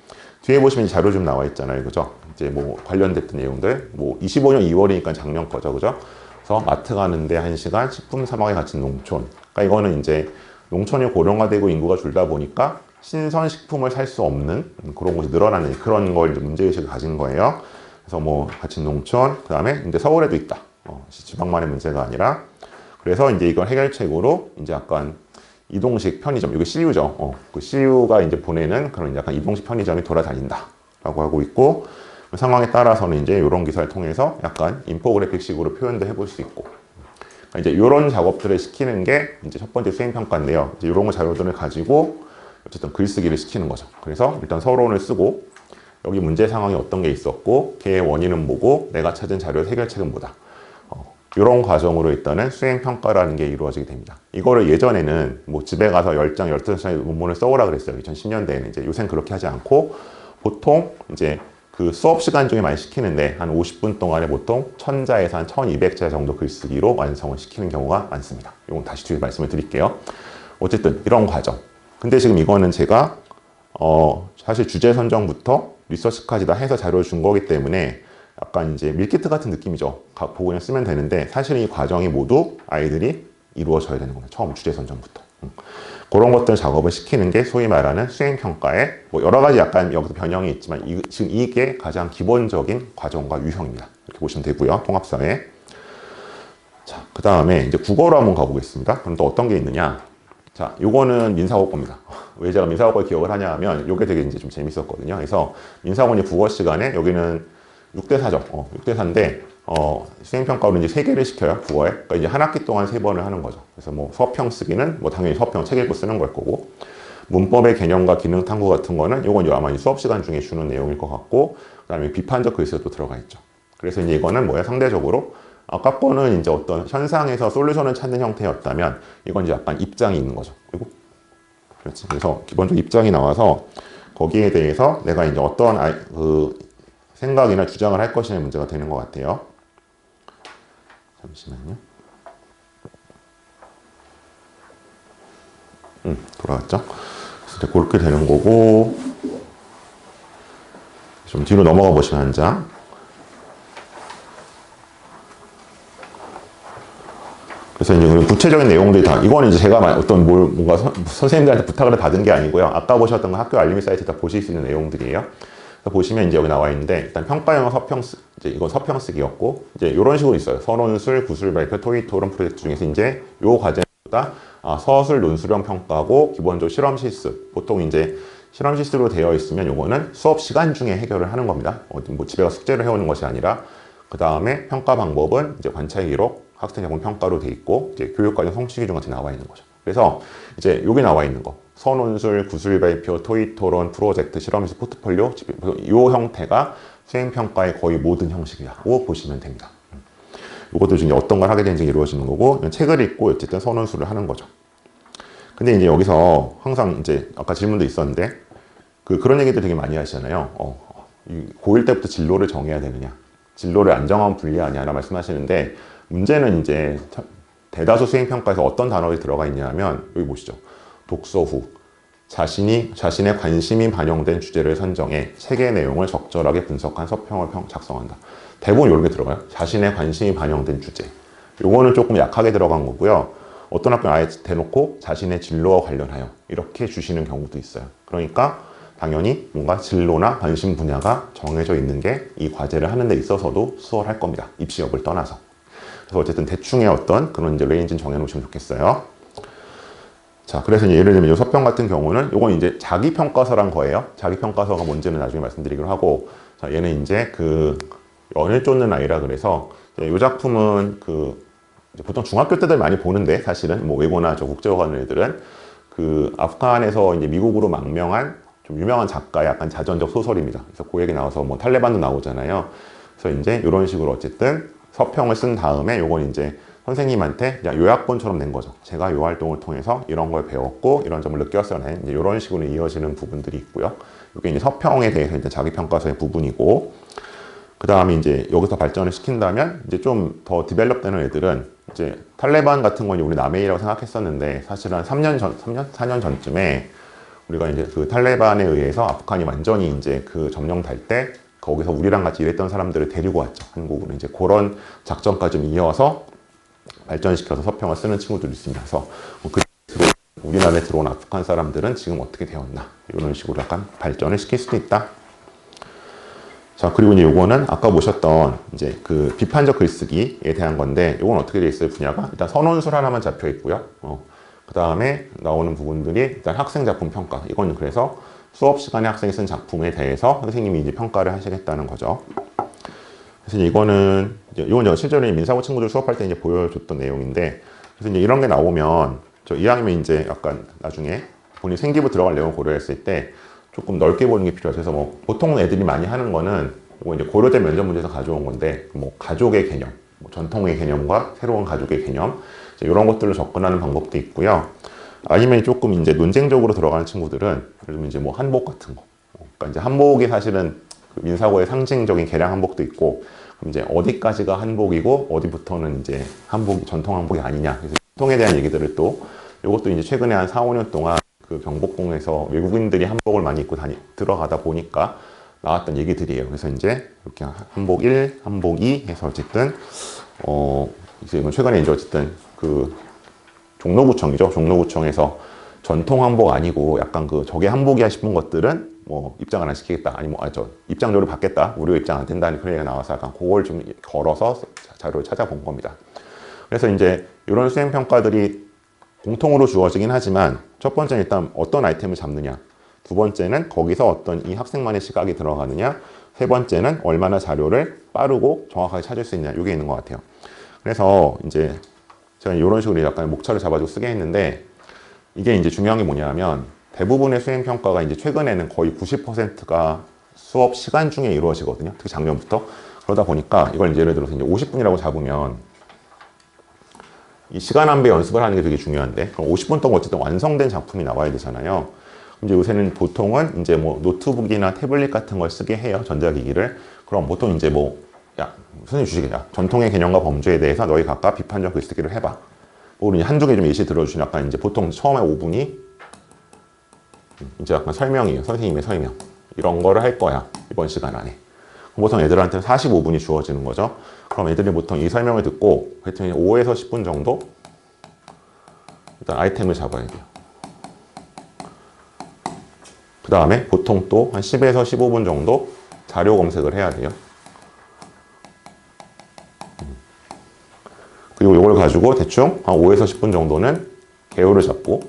뒤에 보시면 자료 좀 나와 있잖아요. 그죠? 이제 뭐 관련됐던 내용들, 뭐 25년 2월이니까 작년 거죠. 그죠? 그래서 마트 가는데 1시간, 식품 사막에 갇힌 농촌. 그러니까 이거는 이제 농촌이 고령화되고 인구가 줄다 보니까 신선식품을 살 수 없는 그런 곳이 늘어나는 그런 걸 이제 문제의식을 가진 거예요. 그래서 뭐 갇힌 농촌, 그 다음에 이제 서울에도 있다. 지방만의 문제가 아니라. 그래서 이제 이걸 해결책으로 이제 약간 이동식 편의점, 이게 CU죠. 그 CU가 이제 보내는 그런 약간 이동식 편의점이 돌아다닌다. 라고 하고 있고, 그 상황에 따라서는 이제 이런 기사를 통해서 약간 인포그래픽식으로 표현도 해볼 수 있고. 그러니까 이제 이런 작업들을 시키는 게 이제 첫 번째 수행평가인데요. 이제 이런 자료들을 가지고 어쨌든 글쓰기를 시키는 거죠. 그래서 일단 서론을 쓰고, 여기 문제 상황이 어떤 게 있었고, 걔의 원인은 뭐고, 내가 찾은 자료의 해결책은 뭐다. 이런 과정으로 일단은 수행평가라는 게 이루어지게 됩니다. 이거를 예전에는 뭐 집에 가서 10장, 15장의 논문을 써오라 그랬어요. 2010년대에는. 이제 요새는 그렇게 하지 않고 보통 이제 그 수업 시간 중에 많이 시키는데 한 50분 동안에 보통 1000자에서 한 1200자 정도 글쓰기로 완성을 시키는 경우가 많습니다. 이건 다시 뒤에 말씀을 드릴게요. 어쨌든 이런 과정. 근데 지금 이거는 제가 사실 주제 선정부터 리서치까지 다 해서 자료를 준 거기 때문에 약간 이제 밀키트 같은 느낌이죠. 보고 그냥 쓰면 되는데 사실 이 과정이 모두 아이들이 이루어져야 되는 겁니다. 처음 주제 선정부터. 그런 것들 작업을 시키는 게 소위 말하는 수행평가의 뭐 여러 가지 약간 여기서 변형이 있지만 지금 이게 가장 기본적인 과정과 유형입니다. 이렇게 보시면 되고요. 통합사회. 자, 그 다음에 이제 국어로 한번 가보겠습니다. 그럼 또 어떤 게 있느냐. 자, 요거는 민사고 겁니다. 왜 제가 민사고 걸 기억을 하냐 하면 요게 되게 이제 좀 재밌었거든요. 그래서 민사고는 국어 시간에 여기는 6대4죠. 6대4인데 수행평가로 이제 3개를 시켜요. 국어에. 그러니까 이제 한 학기 동안 3번을 하는 거죠. 그래서 뭐 서평 쓰기는 뭐 당연히 서평 책 읽고 쓰는 걸 거고 문법의 개념과 기능 탐구 같은 거는 요건 아마 수업 시간 중에 주는 내용일 것 같고 그다음에 비판적 글쓰기도 들어가 있죠. 그래서 이제 이거는 뭐야 상대적으로 아까 거는 이제 어떤 현상에서 솔루션을 찾는 형태였다면 이건 이제 약간 입장이 있는 거죠. 그리고 그렇지. 그래서 기본적으로 입장이 나와서 거기에 대해서 내가 이제 어떤 생각이나 주장을 할 것이냐의 문제가 되는 것 같아요. 잠시만요. 돌아왔죠? 그래서 그렇게 되는 거고 좀 뒤로 넘어가 보시면 한 장. 그래서 이제 구체적인 내용들이 다 이거는 이제 제가 어떤 뭔가 선생님들한테 부탁을 받은 게 아니고요. 아까 보셨던 거 학교 알림이 사이트에 다 보실 수 있는 내용들이에요. 보시면 이제 여기 나와 있는데 일단 평가형 서평 이제 이건 서평 쓰기였고 이제 이런 식으로 있어요. 서론술, 구술 발표, 토익 토론 프로젝트 중에서 이제 요 과제보다 서술 논술형 평가고 기본적으로 실험 실습 보통 이제 실험 실습으로 되어 있으면 요거는 수업 시간 중에 해결을 하는 겁니다. 뭐 집에 가 숙제를 해오는 것이 아니라 그 다음에 평가 방법은 이제 관찰 기록, 학생 작품 평가로 돼 있고 이제 교육과정 성취 기준 같이 나와 있는 거죠. 그래서 이제 여기 나와 있는 거. 서논술, 구술 발표, 토익 토론, 프로젝트, 실험실 포트폴리오 이 형태가 수행평가의 거의 모든 형식이라고 보시면 됩니다. 이것도 중에 어떤 걸 하게 되는지 이루어지는 거고 책을 읽고 어쨌든 서논술을 하는 거죠. 근데 이제 여기서 항상 이제 아까 질문도 있었는데 그런 얘기들 되게 많이 하시잖아요. 고1 때부터 진로를 정해야 되느냐, 진로를 안정하면 불리하냐라고 말씀하시는데 문제는 이제 대다수 수행평가에서 어떤 단어들이 들어가 있냐면 여기 보시죠. 독서 후 자신의 관심이 반영된 주제를 선정해 책의 내용을 적절하게 분석한 서평을 작성한다. 대부분 이런 게 들어가요. 자신의 관심이 반영된 주제. 요거는 조금 약하게 들어간 거고요. 어떤 학교는 아예 대놓고 자신의 진로와 관련하여 이렇게 주시는 경우도 있어요. 그러니까 당연히 뭔가 진로나 관심 분야가 정해져 있는 게 이 과제를 하는 데 있어서도 수월할 겁니다. 입시 여부를 떠나서. 그래서 어쨌든 대충의 어떤 그런 이제 레인지는 정해놓으시면 좋겠어요. 자, 그래서 이제 예를 들면 이 서평 같은 경우는 이건 이제 자기평가서란 거예요. 자기평가서가 뭔지는 나중에 말씀드리기로 하고, 자, 얘는 이제 연을 쫓는 아이라 그래서 이 작품은 이제 보통 중학교 때들 많이 보는데 사실은 뭐 외고나 국제어 가는 애들은 아프간에서 이제 미국으로 망명한 좀 유명한 작가의 약간 자전적 소설입니다. 그래서 그 얘기 나와서 뭐 탈레반도 나오잖아요. 그래서 이제 이런 식으로 어쨌든 서평을 쓴 다음에 요건 이제 선생님한테 그냥 요약본처럼 낸 거죠. 제가 요 활동을 통해서 이런 걸 배웠고 이런 점을 느꼈어요. 이제 이런 식으로 이어지는 부분들이 있고요. 이게 이제 서평에 대해서 이제 자기평가서의 부분이고, 그 다음에 이제 여기서 발전을 시킨다면 이제 좀 더 디벨롭되는 애들은 이제 탈레반 같은 건 우리 남해이라고 생각했었는데 사실 한 4년 전쯤에 우리가 이제 탈레반에 의해서 아프간이 완전히 이제 점령될 때 거기서 우리랑 같이 일했던 사람들을 데리고 왔죠. 한국으로. 이제 그런 작전까지 좀 이어서 발전시켜서 서평을 쓰는 친구들이 있습니다. 그래서 우리나라에 들어온 아프간 사람들은 지금 어떻게 되었나 이런 식으로 약간 발전을 시킬 수도 있다. 자, 그리고 이제 요거는 아까 보셨던 이제 비판적 글쓰기에 대한 건데 요건 어떻게 돼 있어요? 분야가 일단 선원술 하나만 잡혀 있고요. 그 다음에 나오는 부분들이 일단 학생 작품 평가. 이건 그래서 수업 시간에 학생이 쓴 작품에 대해서 선생님이 이제 평가를 하시겠다는 거죠. 그래서 이건 실제로 민사고 친구들 수업할 때 이제 보여줬던 내용인데, 그래서 이제 이런 게 나오면 저 2학년이 이제 약간 나중에 본인 생기부 들어갈 내용을 고려했을 때 조금 넓게 보는 게 필요해요. 그래서 뭐 보통 애들이 많이 하는 거는 이거 이제 고려대 면접 문제에서 가져온 건데 뭐 가족의 개념, 뭐 전통의 개념과 새로운 가족의 개념, 이런 것들로 접근하는 방법도 있고요. 아니면 조금 이제 논쟁적으로 들어가는 친구들은 예를 들면 이제 뭐 한복 같은 거. 그러니까 이제 한복이 사실은 그 민사고의 상징적인 개량 한복도 있고, 그럼 이제 어디까지가 한복이고 어디부터는 이제 한복 전통 한복이 아니냐. 그래서 전통에 대한 얘기들을 또 이것도 이제 최근에 한 4, 5년 동안 그 경복궁에서 외국인들이 한복을 많이 입고 들어가다 보니까 나왔던 얘기들이에요. 그래서 이제 이렇게 한복 1, 한복 2 해서 어쨌든 이제 최근에 이제 어쨌든 그 종로구청이죠. 종로구청에서 전통 한복 아니고 약간 그 저게 한복이야 싶은 것들은 뭐 입장을 안 시키겠다. 아니 뭐 입장료를 받겠다. 무료 입장 안 된다는 그런 얘기가 나와서 약간 그걸 좀 걸어서 자료를 찾아본 겁니다. 그래서 이제 이런 수행평가들이 공통으로 주어지긴 하지만 첫 번째는 일단 어떤 아이템을 잡느냐, 두 번째는 거기서 어떤 이 학생만의 시각이 들어가느냐, 세 번째는 얼마나 자료를 빠르고 정확하게 찾을 수 있냐, 이게 있는 것 같아요. 그래서 이제 제가 이런 식으로 약간 목차를 잡아주고 쓰게 했는데, 이게 이제 중요한 게 뭐냐면 대부분의 수행평가가 이제 최근에는 거의 90%가 수업 시간 중에 이루어지거든요. 특히 작년부터. 그러다 보니까 이걸 이제 예를 들어서 이제 50분이라고 잡으면 이 시간 안배 연습을 하는 게 되게 중요한데, 그럼 50분 동안 어쨌든 완성된 작품이 나와야 되잖아요. 이제 요새는 보통은 이제 뭐 노트북이나 태블릿 같은 걸 쓰게 해요. 전자기기를. 그럼 보통 이제 뭐, 야, 선생님 주시게, 야, 전통의 개념과 범주에 대해서 너희 각각 비판적 글쓰기를 해봐. 우리 한두 개 좀 예시 들어주시면 약간 이제 보통 처음에 5분이 이제 약간 설명이에요. 선생님의 설명. 이런 거를 할 거야. 이번 시간 안에. 보통 애들한테는 45분이 주어지는 거죠. 그럼 애들이 보통 이 설명을 듣고 하여튼 5에서 10분 정도 일단 아이템을 잡아야 돼요. 그 다음에 보통 또 한 10에서 15분 정도 자료 검색을 해야 돼요. 그리고 이걸 가지고 대충 한 5에서 10분 정도는 개요를 잡고,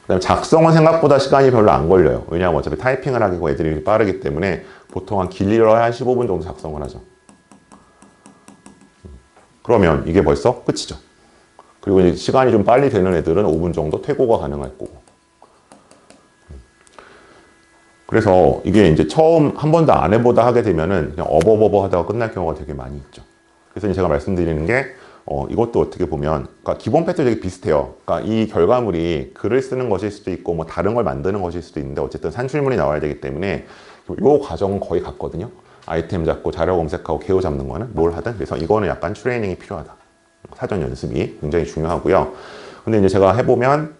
그 다음에 작성은 생각보다 시간이 별로 안 걸려요. 왜냐하면 어차피 타이핑을 하기고 애들이 빠르기 때문에 보통 한 길어야 한 15분 정도 작성을 하죠. 그러면 이게 벌써 끝이죠. 그리고 이제 시간이 좀 빨리 되는 애들은 5분 정도 퇴고가 가능할 거고. 그래서 이게 이제 처음 한 번도 안 해보다 하게 되면은 그냥 어버버버 하다가 끝날 경우가 되게 많이 있죠. 그래서 제가 말씀드리는 게 이것도 어떻게 보면, 그러니까 기본 패턴이 되게 비슷해요. 그러니까 이 결과물이 글을 쓰는 것일 수도 있고 뭐 다른 걸 만드는 것일 수도 있는데 어쨌든 산출물이 나와야 되기 때문에 이 과정은 거의 같거든요. 아이템 잡고 자료 검색하고 개요 잡는 거는 뭘 하든. 그래서 이거는 약간 트레이닝이 필요하다. 사전 연습이 굉장히 중요하고요. 근데 이제 제가 해보면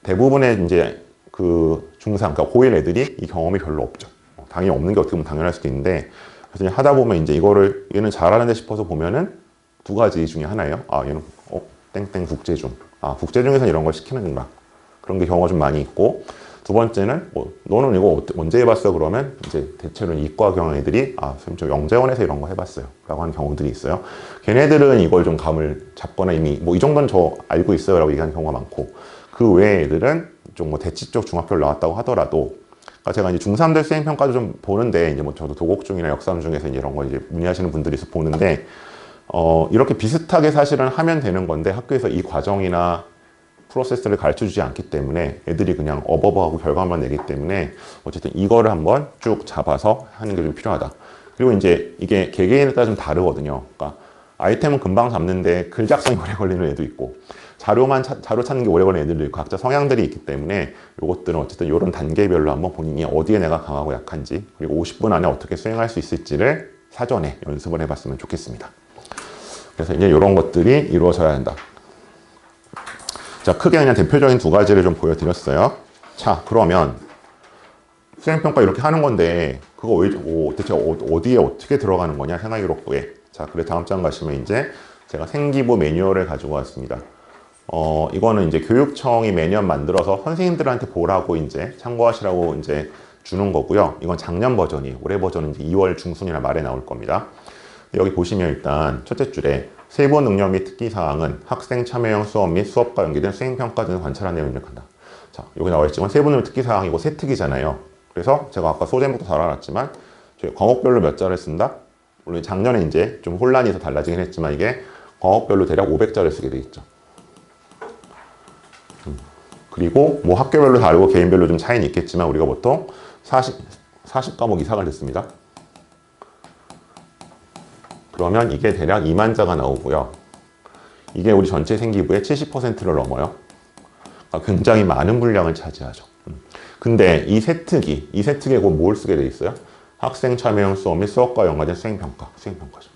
대부분의 이제 그 중3, 그러니까 고1 애들이 이 경험이 별로 없죠. 당연히 없는 게 어떻게 보면 당연할 수도 있는데, 그래서 하다 보면 이제 이거를 얘는 잘하는데 싶어서 보면은 두 가지 중에 하나예요. 아, 얘는 땡땡 국제중. 아, 국제중에서는 이런 걸 시키는구나. 그런 게 경우가 좀 많이 있고, 두 번째는 뭐 너는 이거 언제 해봤어? 그러면 이제 대체로는 이과 경영 애들이 선생님 저 영재원에서 이런 거 해봤어요 라고 하는 경우들이 있어요. 걔네들은 이걸 좀 감을 잡거나 이미 뭐 이 정도는 저 알고 있어요 라고 얘기하는 경우가 많고, 그 외에 애들은 좀 뭐 대치 쪽 중학교를 나왔다고 하더라도, 그러니까 제가 이제 중3들 수행평가도 좀 보는데, 이제 뭐 저도 도곡중이나 역삼 중에서 이제 이런 거 이제 문의하시는 분들이 있어 보는데, 이렇게 비슷하게 사실은 하면 되는 건데 학교에서 이 과정이나 프로세스를 가르쳐 주지 않기 때문에 애들이 그냥 어버버하고 결과만 내기 때문에 어쨌든 이거를 한번 쭉 잡아서 하는 게 좀 필요하다. 그리고 이제 이게 개개인에 따라 좀 다르거든요. 그러니까 아이템은 금방 잡는데 글 작성이 오래 걸리는 애도 있고, 자료 찾는 게 오래 걸리는 애들도 있고, 각자 성향들이 있기 때문에 이것들은 어쨌든 이런 단계별로 한번 본인이 어디에 내가 강하고 약한지, 그리고 50분 안에 어떻게 수행할 수 있을지를 사전에 연습을 해봤으면 좋겠습니다. 그래서 이제 이런 것들이 이루어져야 한다. 자, 크게 그냥 대표적인 두 가지를 좀 보여드렸어요. 자, 그러면 수행평가 이렇게 하는 건데 그거 왜, 대체 어디에 어떻게 들어가는 거냐, 생활기록부에. 자, 그래 다음 장 가시면 이제 제가 생기부 매뉴얼을 가지고 왔습니다. 이거는 이제 교육청이 매년 만들어서 선생님들한테 보라고 이제 참고하시라고 이제 주는 거고요. 이건 작년 버전이에요. 올해 버전은 이제 2월 중순이나 말에 나올 겁니다. 여기 보시면 일단 첫째 줄에 세부 능력 및 특기사항은 학생 참여형 수업 및 수업과 연계된 수행평가 등을 관찰한 내용을 입력한다. 자, 여기 나와 있지만 세부 능력 특기사항이고 세 특이잖아요. 그래서 제가 아까 소제목도 달아놨지만 저희 과목별로 몇 자를 쓴다? 물론 작년에 이제 좀 혼란이 있어 달라지긴 했지만 이게 과목별로 대략 500자를 쓰게 돼 있죠. 그리고 뭐 학교별로 다르고 개인별로 좀 차이는 있겠지만 우리가 보통 40과목 이상을 듣습니다. 그러면 이게 대략 2만 자가 나오고요. 이게 우리 전체 생기부의 70%를 넘어요. 그러니까 굉장히 많은 분량을 차지하죠. 근데 이 세특에 곧 뭘 쓰게 돼 있어요? 학생 참여형 수업 및 수업과 연관된 수행평가죠.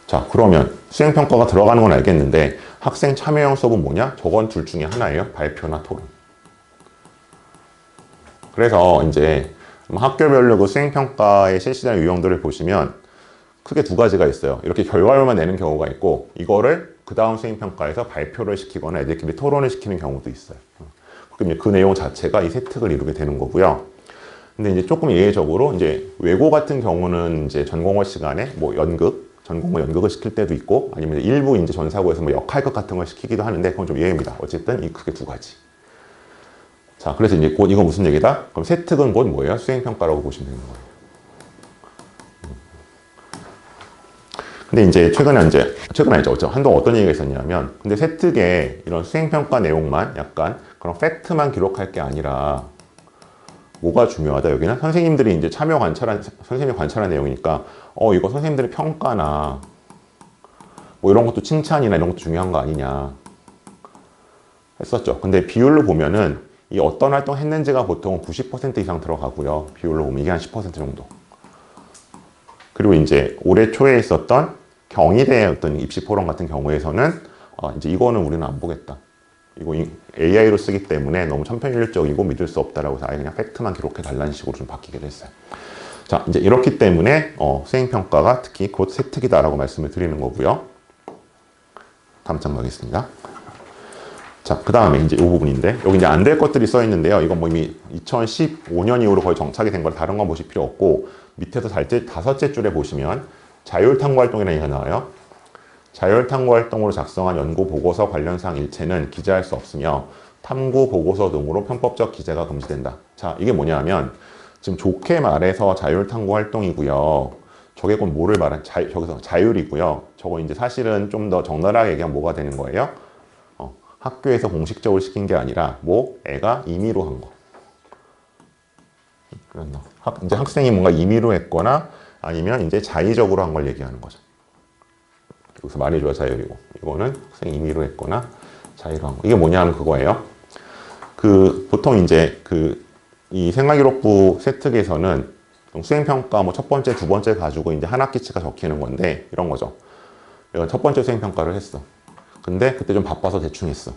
자, 그러면 수행평가가 들어가는 건 알겠는데 학생 참여형 수업은 뭐냐? 저건 둘 중에 하나예요. 발표나 토론. 그래서 이제 학교별로 그 수행평가의 실시되는 유형들을 보시면 크게 두 가지가 있어요. 이렇게 결과물만 내는 경우가 있고 이거를 그 다음 수행평가에서 발표를 시키거나 애들끼리 토론을 시키는 경우도 있어요. 그럼 그 내용 자체가 이 세특을 이루게 되는 거고요. 근데 이제 조금 예외적으로 이제 외고 같은 경우는 이제 전공어 시간에 뭐 전공어 연극을 시킬 때도 있고 아니면 일부 이제 전사고에서 뭐 역할극 같은 걸 시키기도 하는데 그건 좀 예외입니다. 어쨌든 이 크게 두 가지. 자, 그래서 이제 곧 이건 무슨 얘기다? 그럼 세특은 곧 뭐예요? 수행평가라고 보시면 되는 거예요. 근데 이제 최근에 아니죠. 한동안 어떤 얘기가 있었냐면, 근데 세특에 이런 수행평가 내용만 약간 그런 팩트만 기록할 게 아니라 뭐가 중요하다. 여기는 선생님들이 이제 선생님이 관찰한 내용이니까, 이거 선생님들의 평가나 뭐 이런 것도 칭찬이나 이런 것도 중요한 거 아니냐 했었죠. 근데 비율로 보면은 이 어떤 활동 했는지가 보통 90% 이상 들어가고요. 비율로 보면 이게 한 10% 정도. 그리고 이제 올해 초에 있었던 경희대 어떤 입시 포럼 같은 경우에서는 이제 이거는 우리는 안 보겠다. 이거 AI로 쓰기 때문에 너무 천편일률적이고 믿을 수 없다라고 해서 아예 그냥 팩트만 기록해 달라는 식으로 좀 바뀌게 됐어요. 자, 이제 이렇기 때문에 수행평가가 특히 곧 세특이다라고 말씀을 드리는 거고요. 다음 장 가겠습니다. 자, 그 다음에 이제 이 부분인데 여기 이제 안 될 것들이 써 있는데요. 이건 뭐 이미 2015년 이후로 거의 정착이 된 걸 다른 건 보실 필요 없고 밑에서 다섯째 줄에 보시면 자율탐구 활동이라는 얘기가 나와요. 자율탐구 활동으로 작성한 연구 보고서 관련 사항 일체는 기재할 수 없으며 탐구 보고서 등으로 편법적 기재가 금지된다. 자, 이게 뭐냐면 지금 좋게 말해서 자율탐구 활동이고요. 저게 곧 뭐를 저기서 자율이고요. 저거 이제 사실은 좀 더 적나라하게 얘기하면 뭐가 되는 거예요? 학교에서 공식적으로 시킨 게 아니라 뭐 애가 임의로 한 거. 이제 학생이 뭔가 임의로 했거나 아니면 이제 자의적으로 한 걸 얘기하는 거죠. 여기서 말해줘야 자율이고 이거는 학생이 임의로 했거나 자의로 한 거. 이게 뭐냐 하면 그거예요. 보통 이제 이 생활기록부 세특에서는 수행평가 뭐 첫 번째, 두 번째 가지고 이제 한 학기치가 적히는 건데 이런 거죠. 내가 첫 번째 수행평가를 했어. 근데 그때 좀 바빠서 대충 했어.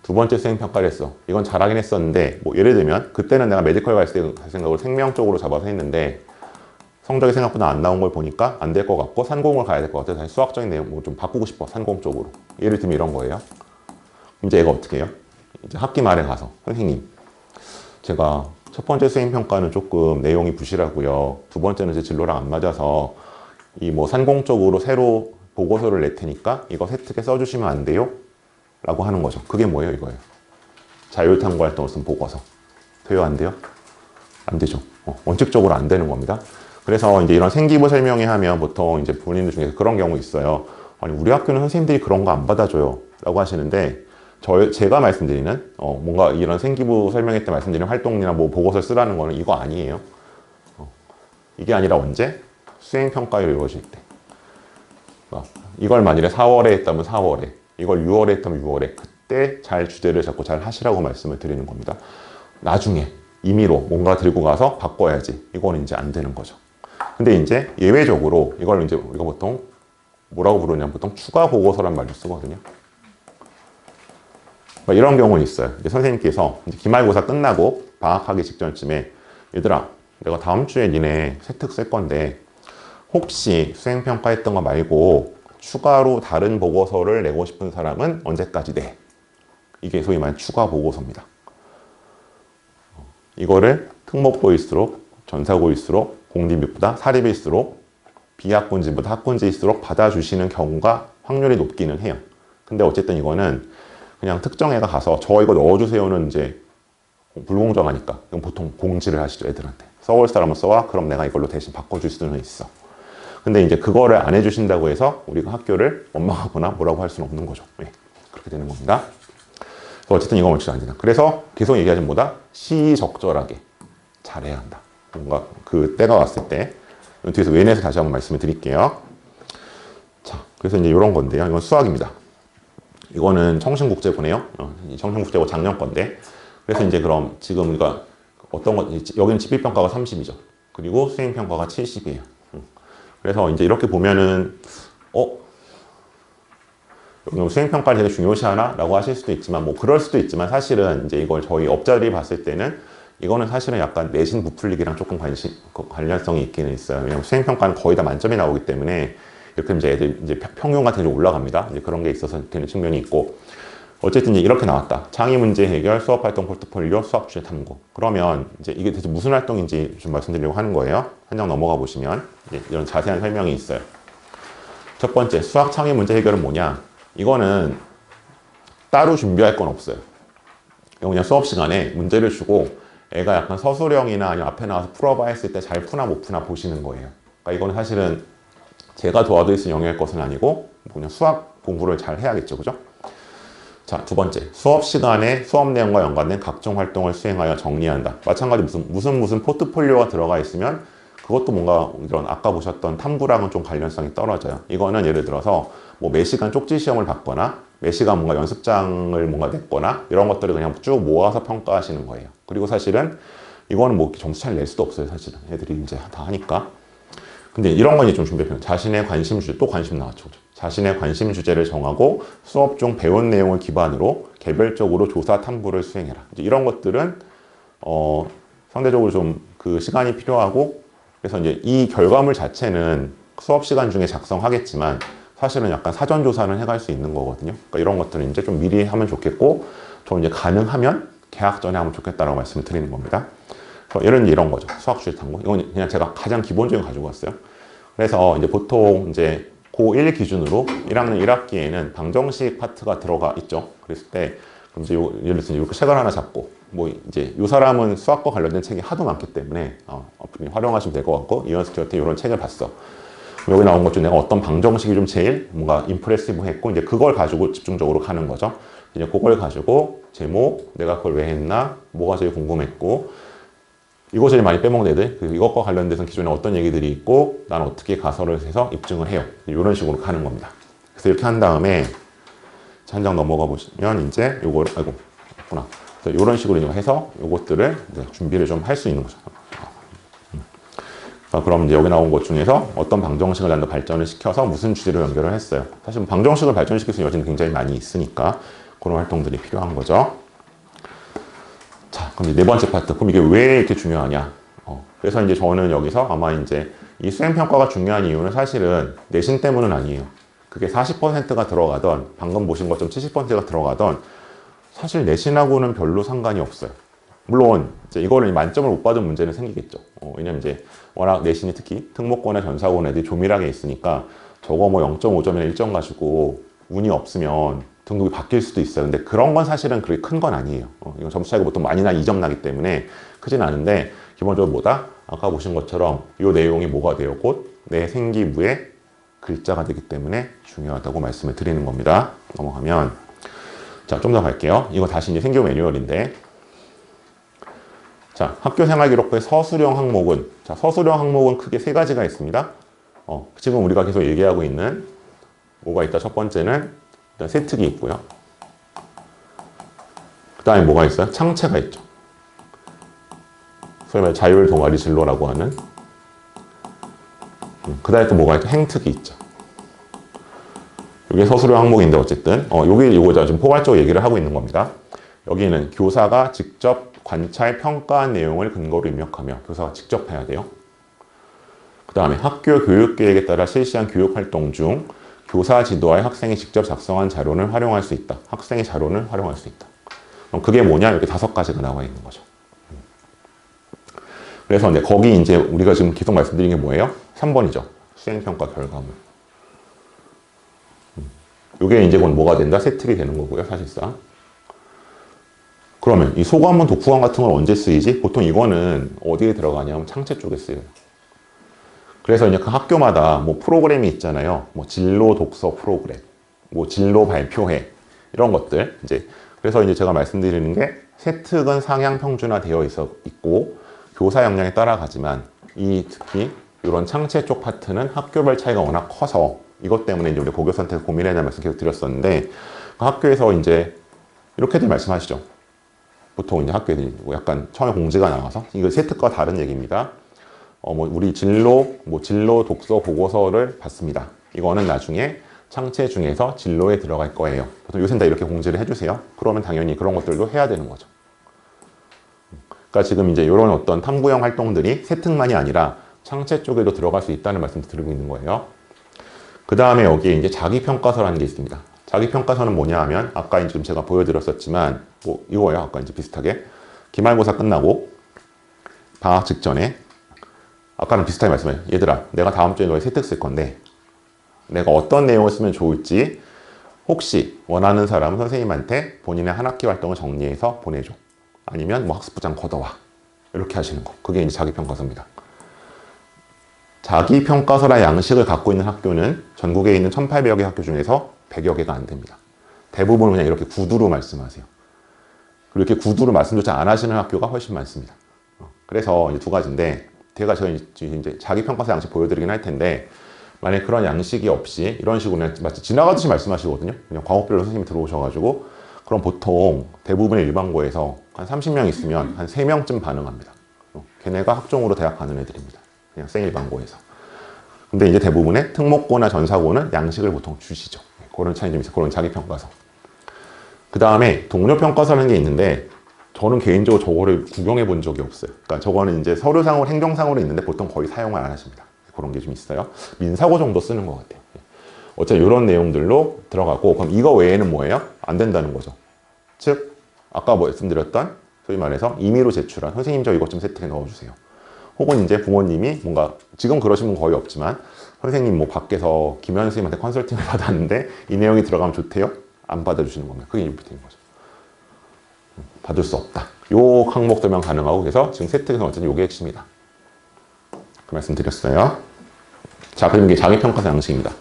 두 번째 수행평가를 했어. 이건 잘하긴 했었는데 뭐 예를 들면 그때는 내가 메디컬 갈 생각을 생명적으로 잡아서 했는데 성적이 생각보다 안 나온 걸 보니까 안 될 것 같고 산공을 가야 될 것 같아. 다시 수학적인 내용 뭐 좀 바꾸고 싶어. 산공 쪽으로. 예를 들면 이런 거예요. 이제 얘가 어떻게 해요? 이제 학기 말에 가서 선생님 제가 첫 번째 수행평가는 조금 내용이 부실하고요. 두 번째는 제 진로랑 안 맞아서 이 뭐 산공 쪽으로 새로 보고서를 낼 테니까 이거 세특에 써주시면 안 돼요? 라고 하는 거죠. 그게 뭐예요? 이거예요. 자율탐구 활동을 쓴 보고서. 돼요? 안 돼요? 안 되죠. 원칙적으로 안 되는 겁니다. 그래서 이제 이런 생기부 설명회 하면 보통 이제 본인들 중에 그런 경우 있어요. 아니, 우리 학교는 선생님들이 그런 거 안 받아줘요. 라고 하시는데, 제가 말씀드리는, 뭔가 이런 생기부 설명회 때 말씀드리는 활동이나 뭐 보고서를 쓰라는 거는 이거 아니에요. 이게 아니라 언제? 수행평가를 이루어질 때. 이걸 만일에 4월에 했다면 4월에, 이걸 6월에 했다면 6월에, 그때 잘 주제를 잡고 잘 하시라고 말씀을 드리는 겁니다. 나중에 임의로 뭔가 들고 가서 바꿔야지. 이거는 이제 안 되는 거죠. 근데 이제 예외적으로 이걸 이제 우리가 보통 뭐라고 부르냐면 보통 추가 보고서란 말을 쓰거든요. 이런 경우는 있어요. 이제 선생님께서 이제 기말고사 끝나고 방학하기 직전쯤에 얘들아, 내가 다음 주에 니네 세특 쓸 건데 혹시 수행평가했던 거 말고 추가로 다른 보고서를 내고 싶은 사람은 언제까지 내? 이게 소위 말하는 추가 보고서입니다. 이거를 특목고일수록, 전사고일수록, 공립일보다 사립일수록, 비학군지보다 학군지일수록 받아주시는 경우가 확률이 높기는 해요. 근데 어쨌든 이거는 그냥 특정 애가 가서 저 이거 넣어주세요는 이제 불공정하니까 이건 보통 공지를 하시죠, 애들한테. 써올 사람은 써와, 그럼 내가 이걸로 대신 바꿔줄 수는 있어. 근데 이제 그거를 안 해주신다고 해서 우리가 학교를 원망하거나 뭐라고 할 수는 없는 거죠. 네, 그렇게 되는 겁니다. 어쨌든 이건 원칙 안 된다. 그래서 계속 얘기하지 뭐다? 시의적절하게 잘해야 한다. 뭔가 그 때가 왔을 때. 뒤에서 웬에서 다시 한번 말씀을 드릴게요. 자, 그래서 이제 이런 건데요. 이건 수학입니다. 이거는 청신국제고네요. 청신국제고 작년 건데. 그래서 이제 그럼 지금 우리가 어떤 거, 여기는 집필평가가 30이죠. 그리고 수행평가가 70이에요. 그래서 이제 이렇게 보면은, 수행평가를 되게 중요시하나? 라고 하실 수도 있지만, 뭐, 그럴 수도 있지만, 사실은 이제 이걸 저희 업자들이 봤을 때는, 이거는 사실은 약간 내신 부풀리기랑 조금 관련성이 있기는 있어요. 왜냐면 수행평가는 거의 다 만점이 나오기 때문에, 이렇게 이제 애들 이제 평균 같은 게 올라갑니다. 이제 그런 게 있어서 되는 측면이 있고, 어쨌든 이제 이렇게 나왔다. 창의 문제 해결, 수업 활동 포트폴리오, 수학 주제 탐구. 그러면 이제 이게 대체 무슨 활동인지 좀 말씀드리려고 하는 거예요. 한 장 넘어가 보시면, 이제 이런 자세한 설명이 있어요. 첫 번째, 수학 창의 문제 해결은 뭐냐? 이거는 따로 준비할 건 없어요. 이거 그냥 수업 시간에 문제를 주고 애가 약간 서술형이나 아니면 앞에 나와서 풀어봐 했을 때 잘 푸나 못 푸나 보시는 거예요. 그러니까 이거는 사실은 제가 도와드릴 수 있는 영역일 것은 아니고 그냥 수학 공부를 잘 해야겠죠. 그죠? 자, 두 번째. 수업 시간에 수업 내용과 연관된 각종 활동을 수행하여 정리한다. 마찬가지 무슨 포트폴리오가 들어가 있으면 그것도 뭔가 이런 아까 보셨던 탐구랑은 좀 관련성이 떨어져요. 이거는 예를 들어서 뭐 매 시간 쪽지 시험을 받거나 매 시간 뭔가 연습장을 뭔가 냈거나 이런 것들을 그냥 쭉 모아서 평가하시는 거예요. 그리고 사실은 이거는 뭐 점수 잘 낼 수도 없어요. 사실은 애들이 이제 다 하니까. 근데 이런 건 이제 좀 준비해요. 자신의 관심 주제, 또 관심 나왔죠. 자신의 관심 주제를 정하고 수업 중 배운 내용을 기반으로 개별적으로 조사 탐구를 수행해라. 이제 이런 것들은 상대적으로 좀 그 시간이 필요하고 그래서 이제 이 결과물 자체는 수업 시간 중에 작성하겠지만 사실은 약간 사전 조사는 해갈 수 있는 거거든요. 그러니까 이런 것들은 이제 좀 미리 하면 좋겠고, 좀 이제 가능하면 개학 전에 하면 좋겠다라고 말씀을 드리는 겁니다. 예를 들어 이런 거죠. 수학 주제 탐구. 이건 그냥 제가 가장 기본적인 거 가지고 왔어요. 그래서 이제 보통 이제 고1 기준으로 1학년 1학기에는 방정식 파트가 들어가 있죠. 그랬을 때, 그럼 이제 예를 들어서 이렇게 책을 하나 잡고, 뭐 이제 이 사람은 수학과 관련된 책이 하도 많기 때문에 활용하시면 될 것 같고, 이현수 같은 이런 책을 봤어. 여기 나온 것 중에 내가 어떤 방정식이 좀 제일 뭔가 임프레시브 했고, 이제 그걸 가지고 집중적으로 가는 거죠. 이제 그걸 가지고 제목, 내가 그걸 왜 했나, 뭐가 제일 궁금했고, 이거 제일 많이 빼먹는 애들, 이것과 관련돼서 기존에 어떤 얘기들이 있고, 난 어떻게 가설을 해서 입증을 해요. 이런 식으로 가는 겁니다. 그래서 이렇게 한 다음에, 한 장 넘어가 보시면, 이제 요거를, 아이고, 없구나. 이런 식으로 해서 요것들을 이제 준비를 좀 할 수 있는 거죠. 그럼 이제 여기 나온 것 중에서 어떤 방정식을 난 더 발전을 시켜서 무슨 주제로 연결을 했어요. 사실 방정식을 발전시킬 수 있는 여지는 굉장히 많이 있으니까 그런 활동들이 필요한 거죠. 자, 그럼 이제 네 번째 파트. 그럼 이게 왜 이렇게 중요하냐? 그래서 이제 저는 여기서 아마 이제 이 수행평가가 중요한 이유는 사실은 내신 때문은 아니에요. 그게 40%가 들어가던, 방금 보신 것처럼 70%가 들어가던, 사실 내신하고는 별로 상관이 없어요. 물론 이제 이거를 만점을 못 받은 문제는 생기겠죠. 왜냐면 이제 워낙 내신이 특히 특목고나 전사고는 애들이 조밀하게 있으니까 저거 뭐 0.5점이나 1점 가지고 운이 없으면 등급이 바뀔 수도 있어요. 근데 그런 건 사실은 그렇게 큰 건 아니에요. 이건 점수 차이가 보통 많이 나 2점 나기 때문에 크진 않은데 기본적으로 뭐다? 아까 보신 것처럼 이 내용이 뭐가 돼요? 곧 내 생기부의 글자가 되기 때문에 중요하다고 말씀을 드리는 겁니다. 넘어가면 자, 좀 더 갈게요. 이거 다시 이제 생기부 매뉴얼인데 자, 학교생활기록부의 서술형 항목은 자, 서술형 항목은 크게 세 가지가 있습니다. 지금 우리가 계속 얘기하고 있는 뭐가 있다? 첫 번째는 일단 세특이 있고요. 그 다음에 뭐가 있어요? 창체가 있죠. 소위 말해 자율 동아리 진로라고 하는 그 다음에 또 뭐가 있죠? 행특이 있죠. 이게 서술형 항목인데 어쨌든 이거죠. 지금 포괄적으로 얘기를 하고 있는 겁니다. 여기는 교사가 직접 관찰, 평가한 내용을 근거로 입력하며 교사가 직접 해야 돼요. 그 다음에 학교 교육계획에 따라 실시한 교육활동 중 교사 지도하에 학생이 직접 작성한 자료를 활용할 수 있다. 학생의 자료를 활용할 수 있다. 그럼 그게 뭐냐? 이렇게 5가지가 나와 있는 거죠. 그래서 이제 거기 이제 우리가 지금 계속 말씀드린 게 뭐예요? 3번이죠. 수행평가 결과물. 이게 이제 곧 뭐가 된다? 세특이 되는 거고요, 사실상. 그러면 이 소관문, 독후감 같은 건 언제 쓰이지? 보통 이거는 어디에 들어가냐면 창체 쪽에 쓰여요. 그래서 이제 그 학교마다 뭐 프로그램이 있잖아요. 뭐 진로 독서 프로그램, 뭐 진로 발표회 이런 것들 이제 그래서 이제 제가 말씀드리는 게 세특은 상향 평준화 되어 있고 교사 역량에 따라가지만 특히 이런 창체 쪽 파트는 학교별 차이가 워낙 커서 이것 때문에 이제 우리 고교 선택 고민해야 될 말씀 계속 드렸었는데 그 학교에서 이제 이렇게들 말씀하시죠. 보통 이제 학교에 뭐 약간 처음에 공지가 나와서 이거 세특과 다른 얘기입니다. 우리 진로 독서 보고서를 받습니다. 이거는 나중에 창체 중에서 진로에 들어갈 거예요. 보통 요새는 다 이렇게 공지를 해주세요. 그러면 당연히 그런 것들도 해야 되는 거죠. 그러니까 지금 이제 이런 어떤 탐구형 활동들이 세특만이 아니라 창체 쪽에도 들어갈 수 있다는 말씀을 드리고 있는 거예요. 그 다음에 여기에 이제 자기평가서라는 게 있습니다. 자기평가서는 뭐냐 하면 아까 지금 제가 보여드렸었지만 뭐 이거예요. 아까 이제 비슷하게 기말고사 끝나고 방학 직전에 아까는 비슷하게 말씀해요. 얘들아, 내가 다음 주에 너의 세특 쓸 건데 내가 어떤 내용을 쓰면 좋을지 혹시 원하는 사람은 선생님한테 본인의 한 학기 활동을 정리해서 보내줘. 아니면 뭐 학습부장 걷어와. 이렇게 하시는 거. 그게 이제 자기평가서입니다. 자기평가서라 양식을 갖고 있는 학교는 전국에 있는 1,800여 개 학교 중에서 100여 개가 안 됩니다. 대부분은 그냥 이렇게 구두로 말씀하세요. 그리고 이렇게 구두로 말씀조차 안 하시는 학교가 훨씬 많습니다. 그래서 이제 두 가지인데 제가 이제 자기평가서 양식 보여드리긴 할 텐데 만약에 그런 양식이 없이 이런 식으로 그냥 마치 지나가듯이 말씀하시거든요. 그냥 과목별로 선생님이 들어오셔가지고 그럼 보통 대부분의 일반고에서 한 30명 있으면 한 3명쯤 반응합니다. 걔네가 학종으로 대학 가는 애들입니다. 그냥 생일반고에서. 근데 이제 대부분의 특목고나 전사고는 양식을 보통 주시죠. 그런 차이 좀 있어요. 그런 자기평가서. 그 다음에 동료평가서라는 게 있는데 저는 개인적으로 저거를 구경해 본 적이 없어요. 그러니까 저거는 이제 서류상으로 행정상으로 있는데 보통 거의 사용을 안 하십니다. 그런 게 좀 있어요. 민사고 정도 쓰는 것 같아요. 어차피 이런 내용들로 들어가고 그럼 이거 외에는 뭐예요? 안 된다는 거죠. 즉 아까 말씀드렸던 소위 말해서 임의로 제출한 선생님 저 이것 좀 세트에 넣어주세요. 혹은 이제 부모님이 뭔가 지금 그러신 분 거의 없지만 선생님 뭐 밖에서 김현 선생님한테 컨설팅을 받았는데 이 내용이 들어가면 좋대요? 안 받아주시는 겁니다. 그게 인풋인 거죠. 받을 수 없다. 요 항목들만 가능하고 그래서 지금 세트에서 어쨌든 요게 핵심이다. 그 말씀 드렸어요. 자, 그럼 이게 자기평가서 양식입니다.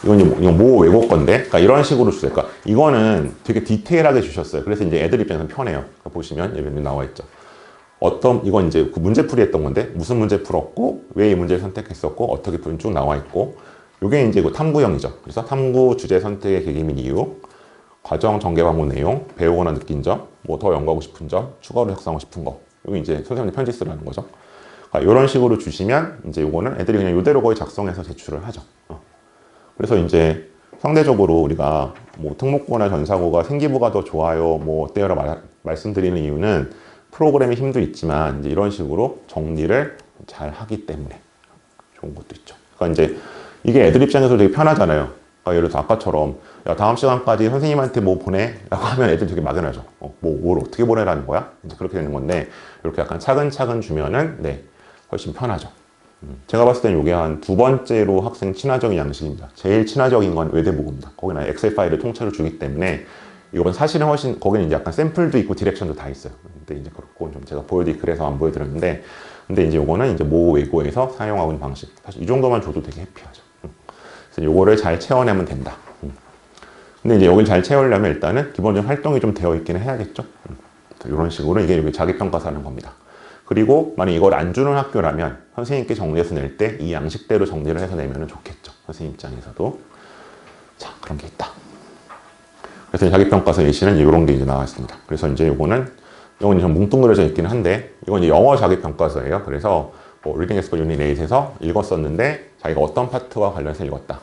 이건 모 외국 건데, 그러니까 이런 식으로 주세요. 그러니까 이거는 되게 디테일하게 주셨어요. 그래서 이제 애들 입장에서는 편해요. 그러니까 보시면 여기 나와 있죠. 이건 이제 그 문제 풀이 했던 건데, 무슨 문제 풀었고, 왜 이 문제를 선택했었고, 어떻게 풀은 쭉 나와 있고, 이게 이제 그 탐구형이죠. 그래서 탐구 주제 선택의 계기 및 이유, 과정 전개 과목 내용, 배우거나 느낀 점, 뭐 더 연구하고 싶은 점, 추가로 작성하고 싶은 거. 이거 이제 선생님 편지 쓰라는 거죠. 이런 식으로 주시면 이제 요거는 애들이 그냥 이대로 거의 작성해서 제출을 하죠. 그래서 이제 상대적으로 우리가 뭐 특목고나 전사고가 생기부가 더 좋아요, 뭐 어때요라고 말씀드리는 이유는 프로그램의 힘도 있지만 이제 이런 식으로 정리를 잘 하기 때문에 좋은 것도 있죠. 그러니까 이제 이게 애들 입장에서 되게 편하잖아요. 그러니까 예를 들어서 아까처럼 야, 다음 시간까지 선생님한테 뭐 보내라고 하면 애들 되게 막연하죠. 뭘 어떻게 보내라는 거야? 이제 그렇게 되는 건데 이렇게 약간 차근차근 주면은 네. 훨씬 편하죠. 제가 봤을 때는 이게 한 두 번째로 학생 친화적인 양식입니다. 제일 친화적인 건 외대보고입니다. 거기는 엑셀 파일을 통째로 주기 때문에 이건 사실은 훨씬 거기는 이제 약간 샘플도 있고 디렉션도 다 있어요. 근데 이제 그렇고 좀 제가 그래서 안 보여드렸는데 근데 이제 이거는 이제 모 외고에서 사용하고 있는 방식. 사실 이 정도만 줘도 되게 해피하죠. 그래서 이거를 잘 채워내면 된다. 근데 이제 여기를 잘 채우려면 일단은 기본적인 활동이 좀 되어 있기는 해야겠죠. 이런 식으로 이게 여기 자기평가서 하는 겁니다. 그리고 만약 이걸 안 주는 학교라면 선생님께 정리해서 낼 때 이 양식대로 정리를 해서 내면 좋겠죠. 선생님 입장에서도. 자, 그런 게 있다. 그래서 자기평가서 예시는 이런 게 이제 나와 있습니다. 그래서 이제 이건 좀 뭉뚱그려져 있기는 한데 이건 이제 영어 자기평가서예요. 그래서 뭐 Reading Expert Unit 8에서 읽었었는데 자기가 어떤 파트와 관련해서 읽었다.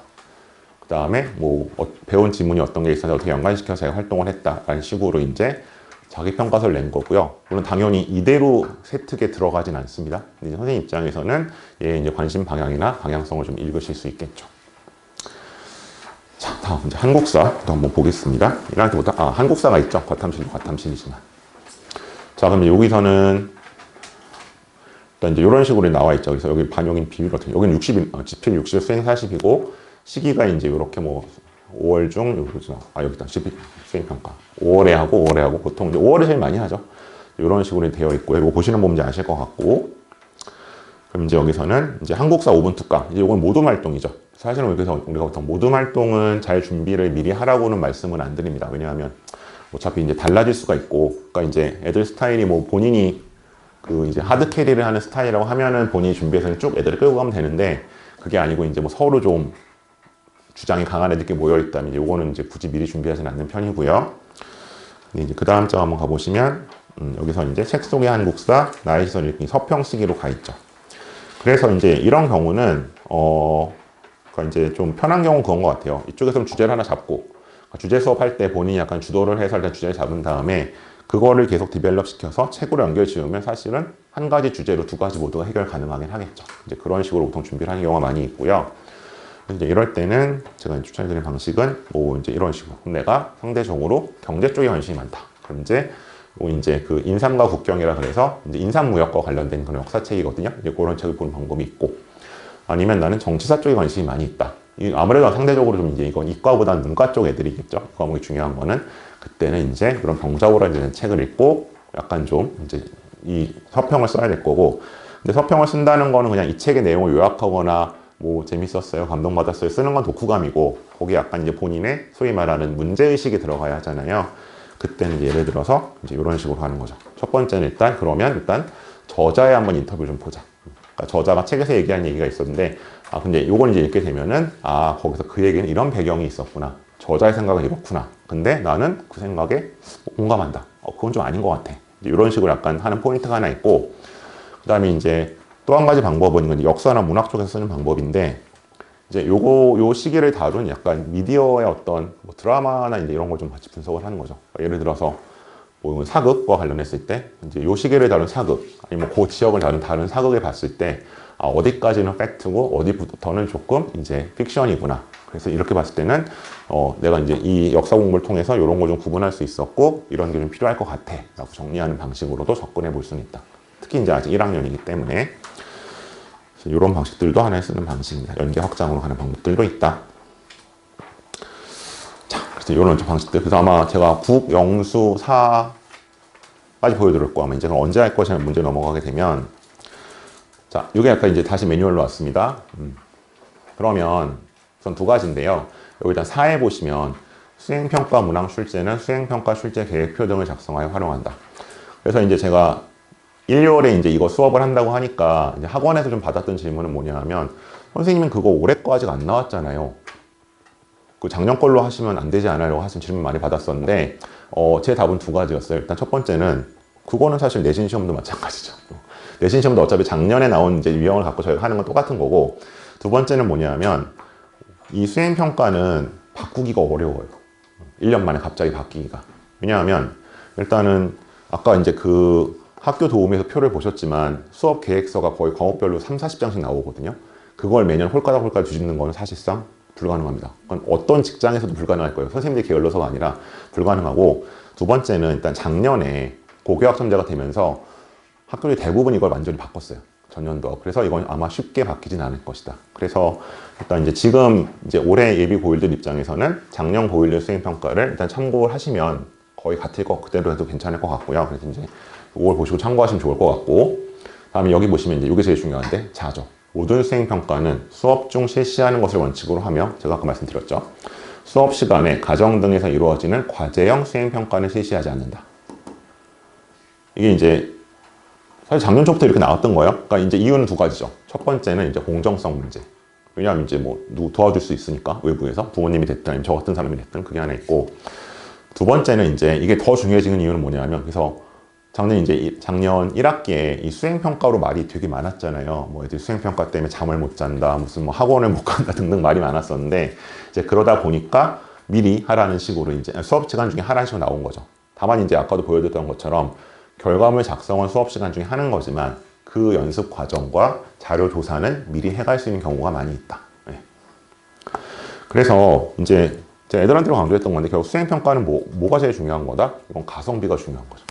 그 다음에 뭐 배운 지문이 어떤 게 있어서 어떻게 연관시켜서 자기가 활동을 했다라는 식으로 이제 자기평가서를 낸 거고요. 물론 당연히 이대로 세특에 들어가진 않습니다. 이제 선생님 입장에서는 얘 이제 관심 방향이나 방향성을 좀 읽으실 수 있겠죠. 자, 다음 이제 한국사도 한번 보겠습니다. 1학년 때부터 한국사가 있죠. 과탐실이지만. 자, 그럼 여기서는 일단 이제 이런 식으로 나와 있죠. 그래서 여기 반영인 비율 같은 경우 여기는 60일, 집필 60, 수행 40이고 시기가 이제 이렇게 뭐 5월 중, 여기다 수행평가 5월에 하고 보통 이제 5월에 제일 많이 하죠. 이런 식으로 되어 있고 이거 보시는 분 이제 아실 것 같고 그럼 이제 여기서는 이제 한국사 5분 특강 이제 이건 모둠 활동이죠. 사실은 여기서 우리가 보통 모둠 활동은 잘 준비를 미리 하라고는 말씀은 안 드립니다. 왜냐하면 어차피 이제 달라질 수가 있고 그러니까 이제 애들 스타일이 뭐 본인이 그 이제 하드 캐리를 하는 스타일이라고 하면은 본인이 준비해서 쭉 애들을 끌고 가면 되는데 그게 아니고 이제 뭐 서로 좀 주장이 강한 애들끼리 모여 있다면 이제 요거는 이제 굳이 미리 준비하지는 않는 편이고요. 근데 이제 그 다음 장 한번 가보시면 여기서 이제 책 속의 한국사 나의 시선 읽기 서평시기로 가 있죠. 그래서 이제 이런 경우는 그러니까 이제 좀 편한 경우는 그런 것 같아요. 이쪽에서는 주제를 하나 잡고 주제 수업할 때 본인이 약간 주도를 해서 일단 주제를 잡은 다음에 그거를 계속 디벨롭 시켜서 책으로 연결 지으면 사실은 한 가지 주제로 두 가지 모두가 해결 가능하긴 하겠죠. 이제 그런 식으로 보통 준비를 하는 경우가 많이 있고요. 이제 이럴 때는 제가 추천해드리는 방식은 뭐 이제 이런 식으로 내가 상대적으로 경제 쪽에 관심이 많다. 그럼 이제 뭐 이제 그 인삼과 국경이라 그래서 이제 인삼무역과 관련된 그런 역사책이거든요. 이제 그런 책을 보는 방법이 있고 아니면 나는 정치사 쪽에 관심이 많이 있다. 아무래도 상대적으로 좀 이제 이건 이과보다는 문과 쪽 애들이겠죠. 그 과목이 중요한 거는 그때는 이제 그런 병자호라는 책을 읽고 약간 좀 이제 이 서평을 써야 될 거고 근데 서평을 쓴다는 거는 그냥 이 책의 내용을 요약하거나 뭐 재밌었어요, 감동받았어요 쓰는 건 독후감이고 거기에 약간 이제 본인의 소위 말하는 문제의식이 들어가야 하잖아요. 그때는 이제 예를 들어서 이제 이런 식으로 하는 거죠. 첫 번째는 일단 저자의 한번 인터뷰 좀 보자. 그러니까 저자가 책에서 얘기한 얘기가 있었는데 근데 요걸 이제 읽게 되면은 거기서 그 얘기는 이런 배경이 있었구나. 저자의 생각은 이렇구나. 근데 나는 그 생각에 공감한다. 그건 좀 아닌 것 같아. 이런 식으로 약간 하는 포인트가 하나 있고 그 다음에 이제 또 한 가지 방법은 역사나 문학 쪽에서 쓰는 방법인데 이제 요 시기를 다룬 약간 미디어의 어떤 뭐 드라마나 이제 이런 걸 좀 같이 분석을 하는 거죠. 예를 들어서 뭐 사극과 관련했을 때 이제 요 시기를 다룬 사극 아니면 그 지역을 다룬 다른 사극을 봤을 때 어디까지는 팩트고 어디부터는 조금 이제 픽션이구나. 그래서 이렇게 봤을 때는 내가 이제 이 역사 공부를 통해서 이런 거 좀 구분할 수 있었고 이런 게 좀 필요할 것 같아 라고 정리하는 방식으로도 접근해 볼 수는 있다. 특히 이제 아직 1학년이기 때문에 이런 방식들도 하나의 쓰는 방식입니다. 연계 확장으로 가는 방법들도 있다. 자, 그래서 이런 방식들. 그래서 아마 제가 국, 영수, 사까지 보여드릴 거 아마 이제 언제 할 것이냐 문제 넘어가게 되면 자, 이게 약간 이제 다시 매뉴얼로 왔습니다. 그러면 우선 두 가지인데요. 여기 일단 4에 보시면 수행평가 문항 출제는 수행평가 출제 계획표 등을 작성하여 활용한다. 그래서 이제 제가 1, 2월에 이제 이거 수업을 한다고 하니까 이제 학원에서 좀 받았던 질문은 뭐냐 하면 선생님은 그거 올해 거 아직 안 나왔잖아요. 그 작년 걸로 하시면 안 되지 않아요? 하신 질문 많이 받았었는데 제 답은 두 가지였어요. 일단 첫 번째는 그거는 사실 내신 시험도 마찬가지죠. 내신 시험도 어차피 작년에 나온 이제 유형을 갖고 저희가 하는 건 똑같은 거고 두 번째는 뭐냐면 이 수행평가는 바꾸기가 어려워요. 1년 만에 갑자기 바뀌기가. 왜냐하면 일단은 아까 이제 그 학교 도우미에서 표를 보셨지만 수업 계획서가 거의 과목별로 3, 40장씩 나오거든요. 그걸 매년 홀가닥 뒤집는 거는 사실상 불가능합니다. 그건 어떤 직장에서도 불가능할 거예요. 선생님들이 게을러서가 아니라 불가능하고 두 번째는 일단 작년에 고교학점제가 되면서 학교들이 대부분 이걸 완전히 바꿨어요. 전년도. 그래서 이건 아마 쉽게 바뀌진 않을 것이다. 그래서 일단 이제 지금 이제 올해 예비 고일들 입장에서는 작년 고일들 수행평가를 일단 참고를 하시면 거의 같을 거 그대로 해도 괜찮을 것 같고요. 그래서 이제 이걸 보시고 참고하시면 좋을 것 같고 다음에 여기 보시면 이제 이게 제일 중요한데 자죠. 모든 수행평가는 수업 중 실시하는 것을 원칙으로 하며 제가 아까 말씀드렸죠. 수업 시간에 가정 등에서 이루어지는 과제형 수행평가는 실시하지 않는다. 이게 이제 사실 작년 초부터 이렇게 나왔던 거예요. 그러니까 이제 이유는 두 가지죠. 첫 번째는 이제 공정성 문제. 왜냐하면 이제 뭐 누구 도와줄 수 있으니까 외부에서 부모님이 됐든 아니면 저 같은 사람이 됐든 그게 하나 있고 두 번째는 이제 이게 더 중요해지는 이유는 뭐냐면 그래서 작년 1학기에 이 수행평가로 말이 되게 많았잖아요. 뭐 애들 수행평가 때문에 잠을 못 잔다, 무슨 뭐 학원을 못 간다 등등 말이 많았었는데 이제 그러다 보니까 미리 하라는 식으로 이제 수업 시간 중에 하라는 식으로 나온 거죠. 다만 이제 아까도 보여드렸던 것처럼 결과물 작성은 수업 시간 중에 하는 거지만 그 연습 과정과 자료 조사는 미리 해갈 수 있는 경우가 많이 있다. 네. 그래서 이제 제가 애들한테 강조했던 건데 결국 수행평가는 뭐가 제일 중요한 거다? 이건 가성비가 중요한 거죠.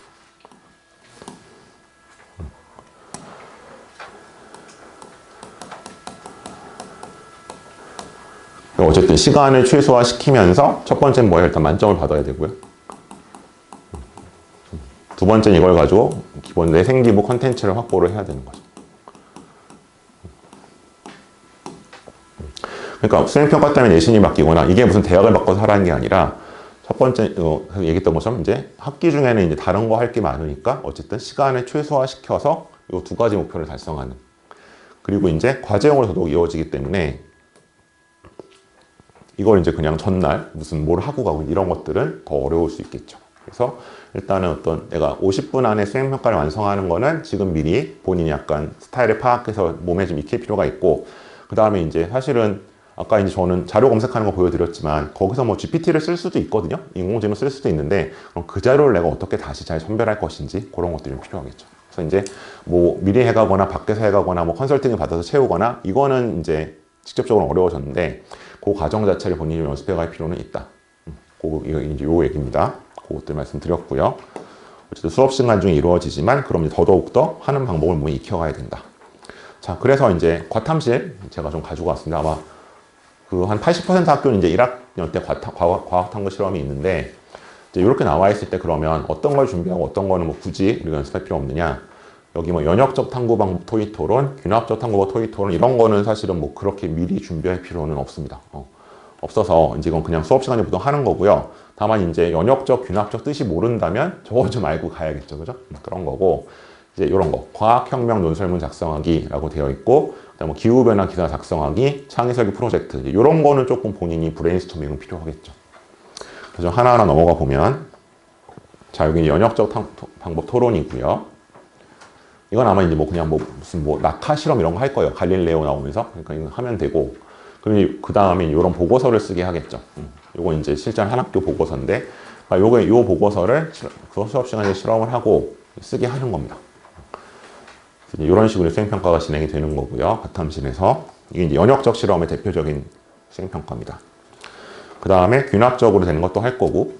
어쨌든 시간을 최소화시키면서 첫 번째는 뭐예요? 일단 만점을 받아야 되고요. 두 번째는 이걸 가지고 기본 내생기부 컨텐츠를 확보를 해야 되는 거죠. 그러니까 수행평가 때문에 내신이 바뀌거나 이게 무슨 대학을 바꿔서 하라는 게 아니라 첫 번째 얘기했던 것처럼 이제 학기 중에는 이제 다른 거 할 게 많으니까 어쨌든 시간을 최소화시켜서 이 두 가지 목표를 달성하는. 그리고 이제 과제형으로 더더욱 이어지기 때문에 이걸 이제 그냥 전날 무슨 뭘 하고 가고 이런 것들은 더 어려울 수 있겠죠. 그래서 일단은 어떤 내가 50분 안에 수행평가를 완성하는 거는 지금 미리 본인이 약간 스타일을 파악해서 몸에 좀 익힐 필요가 있고, 그 다음에 이제 사실은 아까 이제 저는 자료 검색하는 거 보여드렸지만 거기서 뭐 GPT를 쓸 수도 있거든요. 인공지능 쓸 수도 있는데 그럼 그 자료를 내가 어떻게 다시 잘 선별할 것인지 그런 것들이 좀 필요하겠죠. 그래서 이제 뭐 미리 해가거나 밖에서 해가거나 뭐 컨설팅을 받아서 채우거나 이거는 이제 직접적으로 어려워졌는데 그 과정 자체를 본인이 좀 연습해 갈 필요는 있다. 이거 이제 요 얘기입니다. 그것들 말씀드렸고요. 어쨌든 수업 시간 중에 이루어지지만 그럼 이제 더더욱더 하는 방법을 몸에 익혀가야 된다. 자, 그래서 이제 과탐실 제가 좀 가지고 왔습니다. 아마 그 한 80% 학교는 이제 1학년 때 과학 탐구 실험이 있는데 이제 이렇게 나와 있을 때 그러면 어떤 걸 준비하고 어떤 거는 뭐 굳이 우리가 연습할 필요 없느냐. 여기 뭐 연역적 탐구 방법 토의 토론, 균합적 탐구 방법 토의 토론 이런 거는 사실은 뭐 그렇게 미리 준비할 필요는 없습니다. 없어서 이제 이건 그냥 수업 시간에 보통 하는 거고요. 다만 이제 연역적, 균합적 뜻이 모른다면 저거 좀 알고 가야겠죠, 그죠? 그런 거고 이제 이런 거 과학혁명 논설문 작성하기라고 되어 있고, 그다음 뭐 기후변화 기사 작성하기, 창의설계 프로젝트 이런 거는 조금 본인이 브레인스토밍은 필요하겠죠. 그래서 하나하나 넘어가 보면 자 여기 연역적 방법 토론이고요. 이건 아마 이제 뭐 그냥 뭐 무슨 뭐 낙하 실험 이런 거 할 거예요. 갈릴레오 나오면서 그러니까 이거 하면 되고. 그럼 그 다음에 이런 보고서를 쓰게 하겠죠. 요거 이제 실전 한 학교 보고서인데, 요 보고서를 그 수업 시간에 실험을 하고 쓰게 하는 겁니다. 이런 식으로 수행평가가 진행이 되는 거고요. 과탐실에서. 이게 이제 연역적 실험의 대표적인 수행평가입니다. 그 다음에 균합적으로 되는 것도 할 거고.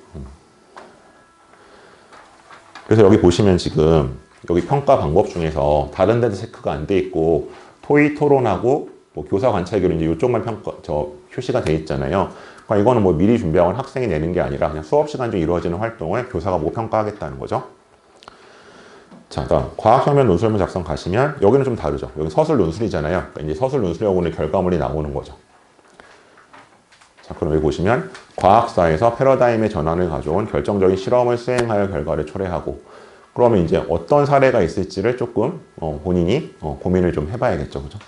그래서 여기 보시면 지금 여기 평가 방법 중에서 다른 데도 체크가 안 돼 있고 토의 토론하고 뭐 교사 관찰 교류 이제 이쪽만 표시가 돼 있잖아요. 그러니까 이거는 뭐 미리 준비하거나 학생이 내는 게 아니라 그냥 수업 시간 중에 이루어지는 활동을 교사가 뭐 평가하겠다는 거죠. 자, 다음 과학혁명 논술문 작성 가시면 여기는 좀 다르죠. 여기 서술 논술이잖아요. 그러니까 이제 서술 논술하고는 결과물이 나오는 거죠. 자, 그럼 여기 보시면 과학사에서 패러다임의 전환을 가져온 결정적인 실험을 수행하여 결과를 초래하고, 그러면 이제 어떤 사례가 있을지를 조금 본인이 고민을 좀 해봐야겠죠, 그죠?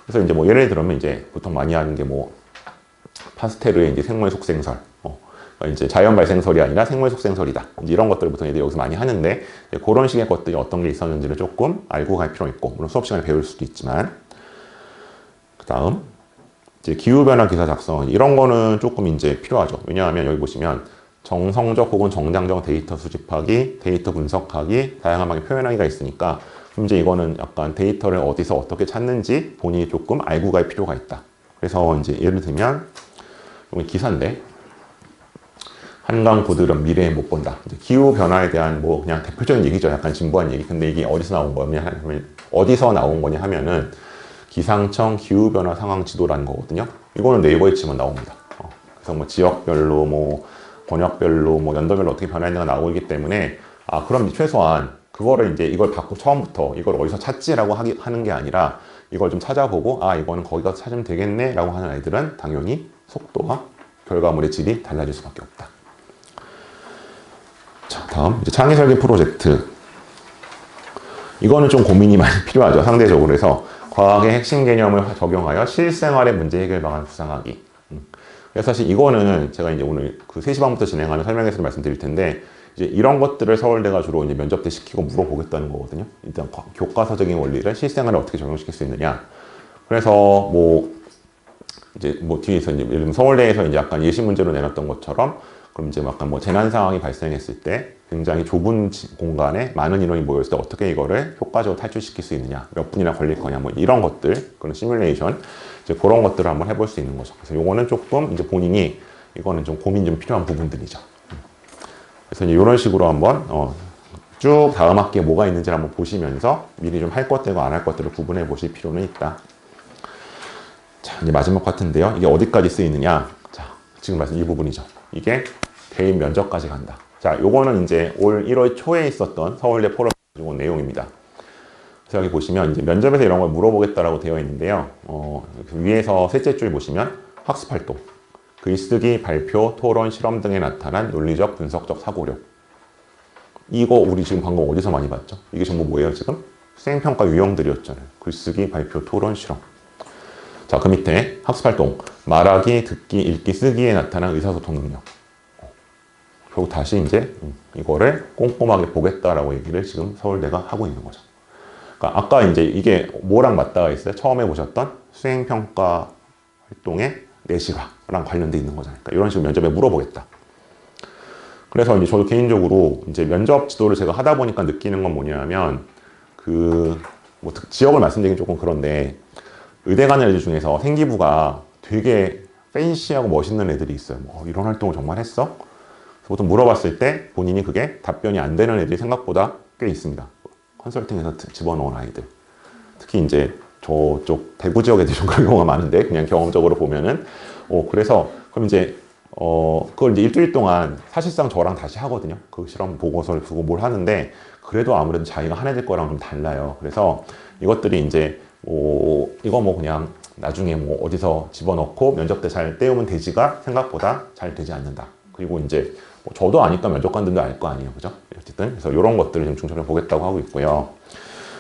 그래서 이제 뭐 예를 들면 이제 보통 많이 하는 게 뭐 파스테르의 이제 생물 속생설, 이제 자연 발생설이 아니라 생물 속생설이다. 이제 이런 것들을 보통 애들이 여기서 많이 하는데 그런 식의 것들이 어떤 게 있었는지를 조금 알고 갈 필요 있고, 물론 수업 시간에 배울 수도 있지만, 그 다음 이제 기후변화 기사 작성 이런 거는 조금 이제 필요하죠. 왜냐하면 여기 보시면 정성적 혹은 정량적 데이터 수집하기, 데이터 분석하기, 다양한 방의 표현하기가 있으니까 이제 이거는 약간 데이터를 어디서 어떻게 찾는지 본인이 조금 알고 갈 필요가 있다. 그래서 이제 예를 들면 여기 기사인데 한강 고드름 미래에 못 본다. 기후 변화에 대한 뭐 그냥 대표적인 얘기죠. 약간 진부한 얘기. 근데 이게 어디서 나온 거냐 하면은 기상청 기후 변화 상황 지도라는 거거든요. 이거는 네이버에 치면 나옵니다. 그래서 뭐 지역별로 뭐 권역별로 뭐 연도별로 어떻게 변화했는가 나오고 있기 때문에 그럼 최소한 그거를 이제 이걸 받고 처음부터 이걸 어디서 찾지라고 하는 게 아니라 이걸 좀 찾아보고 이거는 거기 가서 찾으면 되겠네 라고 하는 아이들은 당연히 속도와 결과물의 질이 달라질 수밖에 없다. 자, 다음 이제 창의설계 프로젝트. 이거는 좀 고민이 많이 필요하죠. 상대적으로 해서 과학의 핵심 개념을 적용하여 실생활의 문제 해결 방안 구상하기. 그래서 사실 이거는 제가 이제 오늘 그 3시 반부터 진행하는 설명회에서 말씀드릴 텐데, 이제 이런 것들을 서울대가 주로 이제 면접 때 시키고 물어보겠다는 거거든요. 일단 교과서적인 원리를 실생활에 어떻게 적용시킬 수 있느냐. 그래서 뭐 이제 뭐 뒤에서 이제 예를 들면 서울대에서 이제 약간 예시 문제로 내놨던 것처럼, 그럼 이제 약간 뭐 재난 상황이 발생했을 때 굉장히 좁은 공간에 많은 인원이 모였을 때 어떻게 이거를 효과적으로 탈출시킬 수 있느냐, 몇 분이나 걸릴 거냐, 뭐 이런 것들, 그런 시뮬레이션, 이제 그런 것들을 한번 해볼 수 있는 거죠. 그래서 요거는 조금 이제 본인이 이거는 좀 고민 좀 필요한 부분들이죠. 그래서 이제 이런 식으로 한번 쭉 다음 학기에 뭐가 있는지를 한번 보시면서 미리 좀 할 것들과 안 할 것들을 구분해 보실 필요는 있다. 자, 이제 마지막 파트인데요. 이게 어디까지 쓰이느냐? 자, 지금 말씀 이 부분이죠. 이게 대입 면접까지 간다. 자, 요거는 이제 올 1월 초에 있었던 서울대 포럼 내용입니다. 그래서 여기 보시면 이제 면접에서 이런 걸 물어보겠다라고 되어 있는데요. 위에서 셋째 줄 보시면 학습 활동. 글쓰기, 발표, 토론, 실험 등에 나타난 논리적, 분석적 사고력. 이거 우리 지금 방금 어디서 많이 봤죠? 이게 전부 뭐예요, 지금? 수행평가 유형들이었잖아요. 글쓰기, 발표, 토론, 실험. 자, 그 밑에 학습활동. 말하기, 듣기, 읽기, 쓰기에 나타난 의사소통 능력. 결국 다시 이제 이거를 꼼꼼하게 보겠다라고 얘기를 지금 서울대가 하고 있는 거죠. 그러니까 아까 이제 이게 뭐랑 맞닿아 있어요? 처음에 보셨던 수행평가 활동의 내시가랑 관련돼 있는 거잖아요. 그러니까 이런 식으로 면접에 물어보겠다. 그래서 이제 저도 개인적으로 이제 면접 지도를 제가 하다 보니까 느끼는 건 뭐냐면 뭐 지역을 말씀드리긴 조금 그런데 의대 가는 애들 중에서 생기부가 되게 팬시하고 멋있는 애들이 있어요. 뭐 이런 활동을 정말 했어? 보통 물어봤을 때 본인이 그게 답변이 안 되는 애들이 생각보다 꽤 있습니다. 컨설팅에서 집어넣은 아이들. 특히 이제 저쪽 대구 지역 애들이 좀 그런 경우가 많은데 그냥 경험적으로 보면은 그래서 그럼 이제 그걸 이제 일주일 동안 사실상 저랑 다시 하거든요. 그 실험 보고서를 두고 뭘 하는데 그래도 아무래도 자기가 한 애들 거랑 좀 달라요. 그래서 이것들이 이제 이거 뭐 그냥 나중에 뭐 어디서 집어넣고 면접 때 잘 때우면 되지가 생각보다 잘 되지 않는다. 그리고 이제 뭐 저도 아니까 면접관들도 알 거 아니에요. 그죠? 어쨌든 그래서 이런 것들을 좀 중점을 보겠다고 하고 있고요.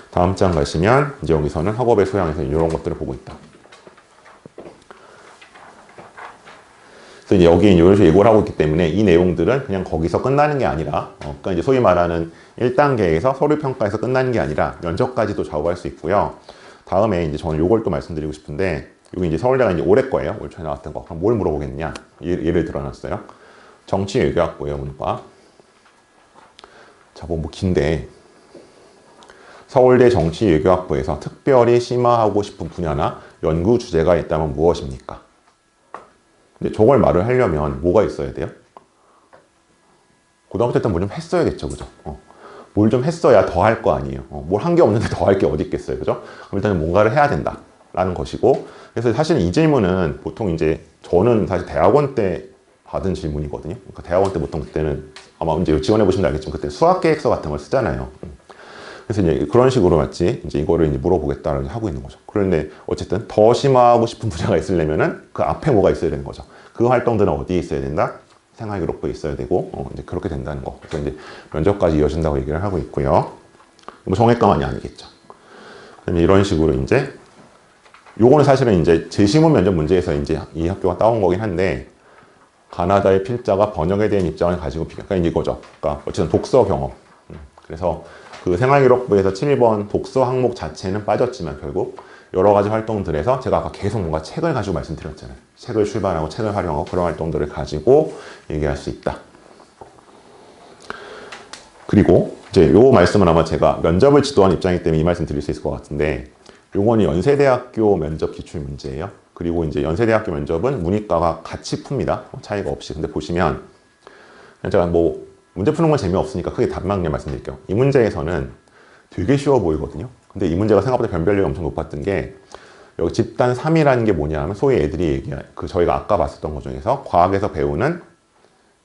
다음 장 가시면 이제 여기서는 학업의 소양에서 이런 것들을 보고 있다. 그래서 이제 여기 이런 식으로 예고를 하고 있기 때문에 이 내용들은 그냥 거기서 끝나는 게 아니라 그러니까 이제 소위 말하는 1단계에서 서류 평가에서 끝나는 게 아니라 면접까지도 좌우할 수 있고요. 다음에 이제 저는 요걸 또 말씀드리고 싶은데 여기 이제 서울대가 이제 올해 거예요. 올 초에 나왔던 거. 그럼 뭘 물어보겠냐? 예를 들어놨어요. 정치 외교학부예요, 문과. 자, 뭐 긴데 서울대 정치 외교학부에서 특별히 심화하고 싶은 분야나 연구 주제가 있다면 무엇입니까? 근데 저걸 말을 하려면 뭐가 있어야 돼요? 고등학교 때 뭐 좀 했어야겠죠, 그죠? 뭘 좀 했어야 더 할 거 아니에요. 뭘 한 게 없는데 더 할 게 어디 있겠어요, 그죠? 그럼 일단은 뭔가를 해야 된다라는 것이고, 그래서 사실 이 질문은 보통 이제 저는 사실 대학원 때 받은 질문이거든요. 그러니까 대학원 때 보통 그때는 아마 이제 지원해 보시면 알겠지만 그때 수학 계획서 같은 걸 쓰잖아요. 그래서 이제 그런 식으로 마치 이제 이거를 이제 물어보겠다라고 하고 있는 거죠. 그런데 어쨌든 더 심화하고 싶은 분야가 있으려면은 그 앞에 뭐가 있어야 되는 거죠. 그 활동들은 어디에 있어야 된다? 생활기록부에 있어야 되고, 이제 그렇게 된다는 거. 그래서 이제 면접까지 이어진다고 얘기를 하고 있고요. 뭐 정액과만이 아니겠죠. 이런 식으로 이제 요거는 사실은 이제 재시문 면접 문제에서 이제 이 학교가 따온 거긴 한데 가나다의 필자가 번역에 대한 입장을 가지고 그러니까 이거죠. 그러니까 어쨌든 독서 경험. 그래서 그 생활기록부에서 7번 독서 항목 자체는 빠졌지만 결국 여러 가지 활동들에서 제가 아까 계속 뭔가 책을 가지고 말씀드렸잖아요. 책을 출판하고 책을 활용하고 그런 활동들을 가지고 얘기할 수 있다. 그리고 이제 요 말씀은 아마 제가 면접을 지도한 입장이기 때문에 이 말씀 드릴 수 있을 것 같은데 요거는 연세대학교 면접 기출 문제예요. 그리고 이제 연세대학교 면접은 문이과가 같이 풉니다. 차이가 없이. 근데 보시면 제가 뭐 문제 푸는 건 재미없으니까 크게 답만 말씀드릴게요. 이 문제에서는 되게 쉬워 보이거든요. 근데 이 문제가 생각보다 변별력이 엄청 높았던 게 여기 집단 3이라는 게 뭐냐면 소위 애들이 얘기한 저희가 아까 봤었던 것 중에서 과학에서 배우는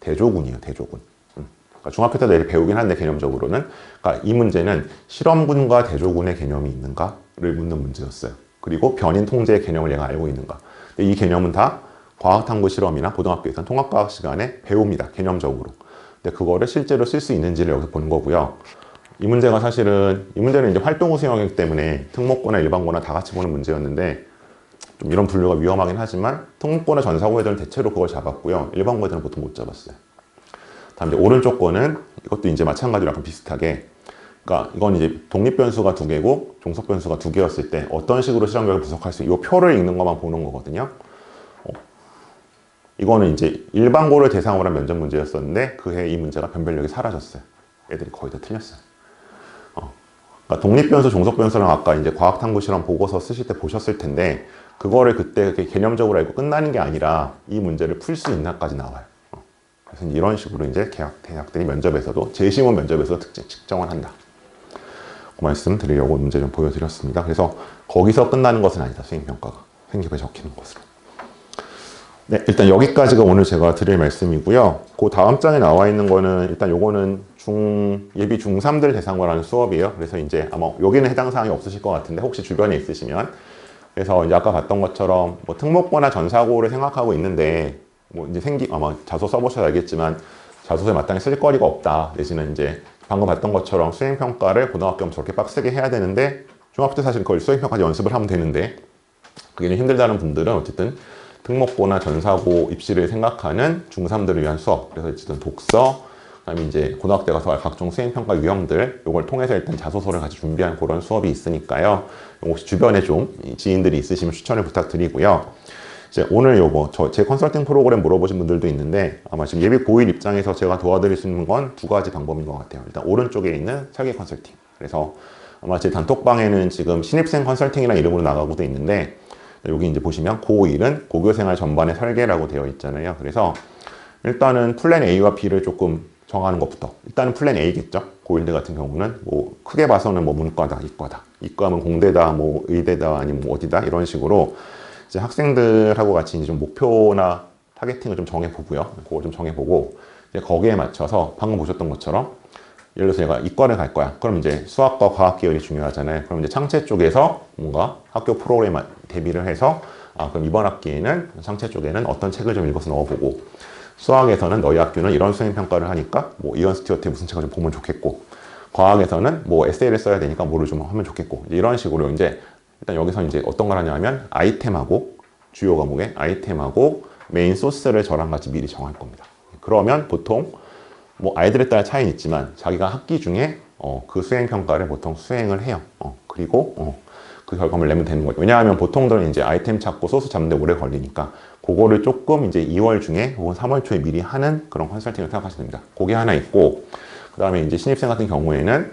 대조군이에요. 대조군. 그러니까 중학교 때도 애들 배우긴 한데 개념적으로는 그러니까 이 문제는 실험군과 대조군의 개념이 있는가를 묻는 문제였어요. 그리고 변인 통제의 개념을 얘가 알고 있는가. 근데 이 개념은 다 과학탐구 실험이나 고등학교에서는 통합과학 시간에 배웁니다. 개념적으로. 근데 그거를 실제로 쓸 수 있는지를 여기서 보는 거고요. 이 문제가 사실은 이 문제는 이제 활동후 수용이기 때문에 특목고나 일반고나 다 같이 보는 문제였는데 좀 이런 분류가 위험하긴 하지만 특목고나 전사고 애들은 대체로 그걸 잡았고요. 일반고 애들은 보통 못 잡았어요. 다음 이제 오른쪽 거는 이것도 이제 마찬가지로 약간 비슷하게 그러니까 이건 이제 독립 변수가 2개고 종속 변수가 2개였을 때 어떤 식으로 실험 결과를 분석할 수 있는 이 표를 읽는 것만 보는 거거든요. 이거는 이제 일반고를 대상으로 한 면접 문제였었는데 그해 이 문제가 변별력이 사라졌어요. 애들이 거의 다 틀렸어요. 그러니까 독립 변수, 종속 변수랑 아까 이제 과학 탐구 실험 보고서 쓰실 때 보셨을 텐데 그거를 그때 개념적으로 알고 끝나는 게 아니라 이 문제를 풀 수 있나까지 나와요. 그래서 이런 식으로 이제 대학들이 면접에서도 재시문 면접에서 측정을 한다. 그 말씀 드리려고 문제 좀 보여드렸습니다. 그래서 거기서 끝나는 것은 아니다. 수행평가가 생기부에 적히는 것으로. 네, 일단 여기까지가 오늘 제가 드릴 말씀이고요. 그 다음 장에 나와 있는 거는 일단 요거는 예비 중3들 대상으로 하는 수업이에요. 그래서 이제 아마 여기는 해당 사항이 없으실 것 같은데 혹시 주변에 있으시면 그래서 이제 아까 봤던 것처럼 뭐 특목고나 전사고를 생각하고 있는데 뭐 이제 아마 자소 써보셔서 알겠지만 자소서에 마땅히 쓸 거리가 없다. 내지는 이제 방금 봤던 것처럼 수행평가를 고등학교면 저렇게 빡세게 해야 되는데 중학교 때 사실 그걸 수행평가 연습을 하면 되는데 그게 좀 힘들다는 분들은 어쨌든 특목고나 전사고 입시를 생각하는 중3들을 위한 수업. 그래서 어쨌든 독서, 그다음에 이제 고등학교 때 가서 할 각종 수행평가 유형들, 요걸 통해서 일단 자소서를 같이 준비한 그런 수업이 있으니까요. 혹시 주변에 좀 지인들이 있으시면 추천을 부탁드리고요. 이제 오늘 요거 제 컨설팅 프로그램 물어보신 분들도 있는데 아마 지금 예비 고1 입장에서 제가 도와드릴 수 있는 건 두 가지 방법인 것 같아요. 일단 오른쪽에 있는 설계 컨설팅. 그래서 아마 제 단톡방에는 지금 신입생 컨설팅이라는 이름으로 나가고 돼 있는데 여기 이제 보시면 고1은 고교생활 전반의 설계라고 되어 있잖아요. 그래서 일단은 플랜 A와 B를 조금 정하는 것부터. 일단은 플랜 A겠죠. 고1들 같은 경우는 뭐 크게 봐서는 뭐 문과다, 이과다. 이과면 공대다, 뭐 의대다, 아니면 뭐 어디다 이런 식으로 이제 학생들하고 같이 이제 좀 목표나 타겟팅을 좀 정해보고요. 그걸 좀 정해보고 이제 거기에 맞춰서 방금 보셨던 것처럼 예를 들어서 내가 이과를 갈 거야. 그럼 이제 수학과 과학 계열이 중요하잖아요. 그럼 이제 창체 쪽에서 뭔가 학교 프로그램 대비를 해서 그럼 이번 학기에는 창체 쪽에는 어떤 책을 좀 읽어서 넣어보고 수학에서는 너희 학교는 이런 수행평가를 하니까 뭐 이언 스튜어트의 무슨 책을 좀 보면 좋겠고 과학에서는 뭐 에세이를 써야 되니까 뭐를 좀 하면 좋겠고 이런 식으로 이제 일단 여기서 이제 어떤 걸 하냐면 아이템하고 주요 과목의 아이템하고 메인 소스를 저랑 같이 미리 정할 겁니다. 그러면 보통 뭐 아이들에 따라 차이는 있지만 자기가 학기 중에 그 수행평가를 보통 수행을 해요. 그리고 그 결과물을 내면 되는 거죠. 왜냐하면 보통들은 이제 아이템 찾고 소스 잡는데 오래 걸리니까 그거를 조금 이제 2월 중에 혹은 3월 초에 미리 하는 그런 컨설팅을 생각하시면 됩니다. 그게 하나 있고 그 다음에 이제 신입생 같은 경우에는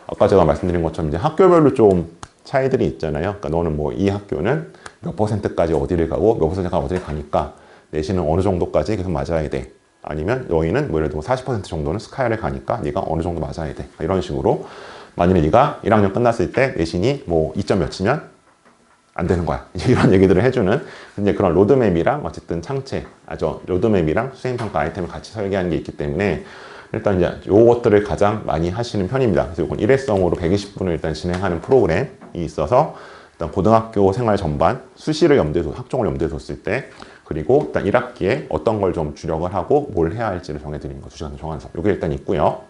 아까 제가 말씀드린 것처럼 이제 학교별로 좀 차이들이 있잖아요. 그러니까 너는 뭐 이 학교는 몇 %까지 어디를 가고 몇 %가 어디를 가니까 내신은 어느 정도까지 계속 맞아야 돼. 아니면 너희는 뭐 예를 들어 40% 정도는 스카이를 가니까 네가 어느 정도 맞아야 돼. 이런 식으로 만일에 네가 1학년 끝났을 때 내신이 뭐 2점 몇이면 안 되는 거야. 이런 얘기들을 해주는 이제 그런 로드맵이랑 어쨌든 창체, 로드맵이랑 수행평가 아이템을 같이 설계하는 게 있기 때문에 일단 이제 요것들을 가장 많이 하시는 편입니다. 그래서 이건 일회성으로 120분을 일단 진행하는 프로그램이 있어서 일단 고등학교 생활 전반 수시를 학종을 염두에 뒀을 때 그리고 일단 1학기에 어떤 걸 좀 주력을 하고 뭘 해야 할지를 정해드리는 거 2시간 정한 수업. 요게 일단 있고요.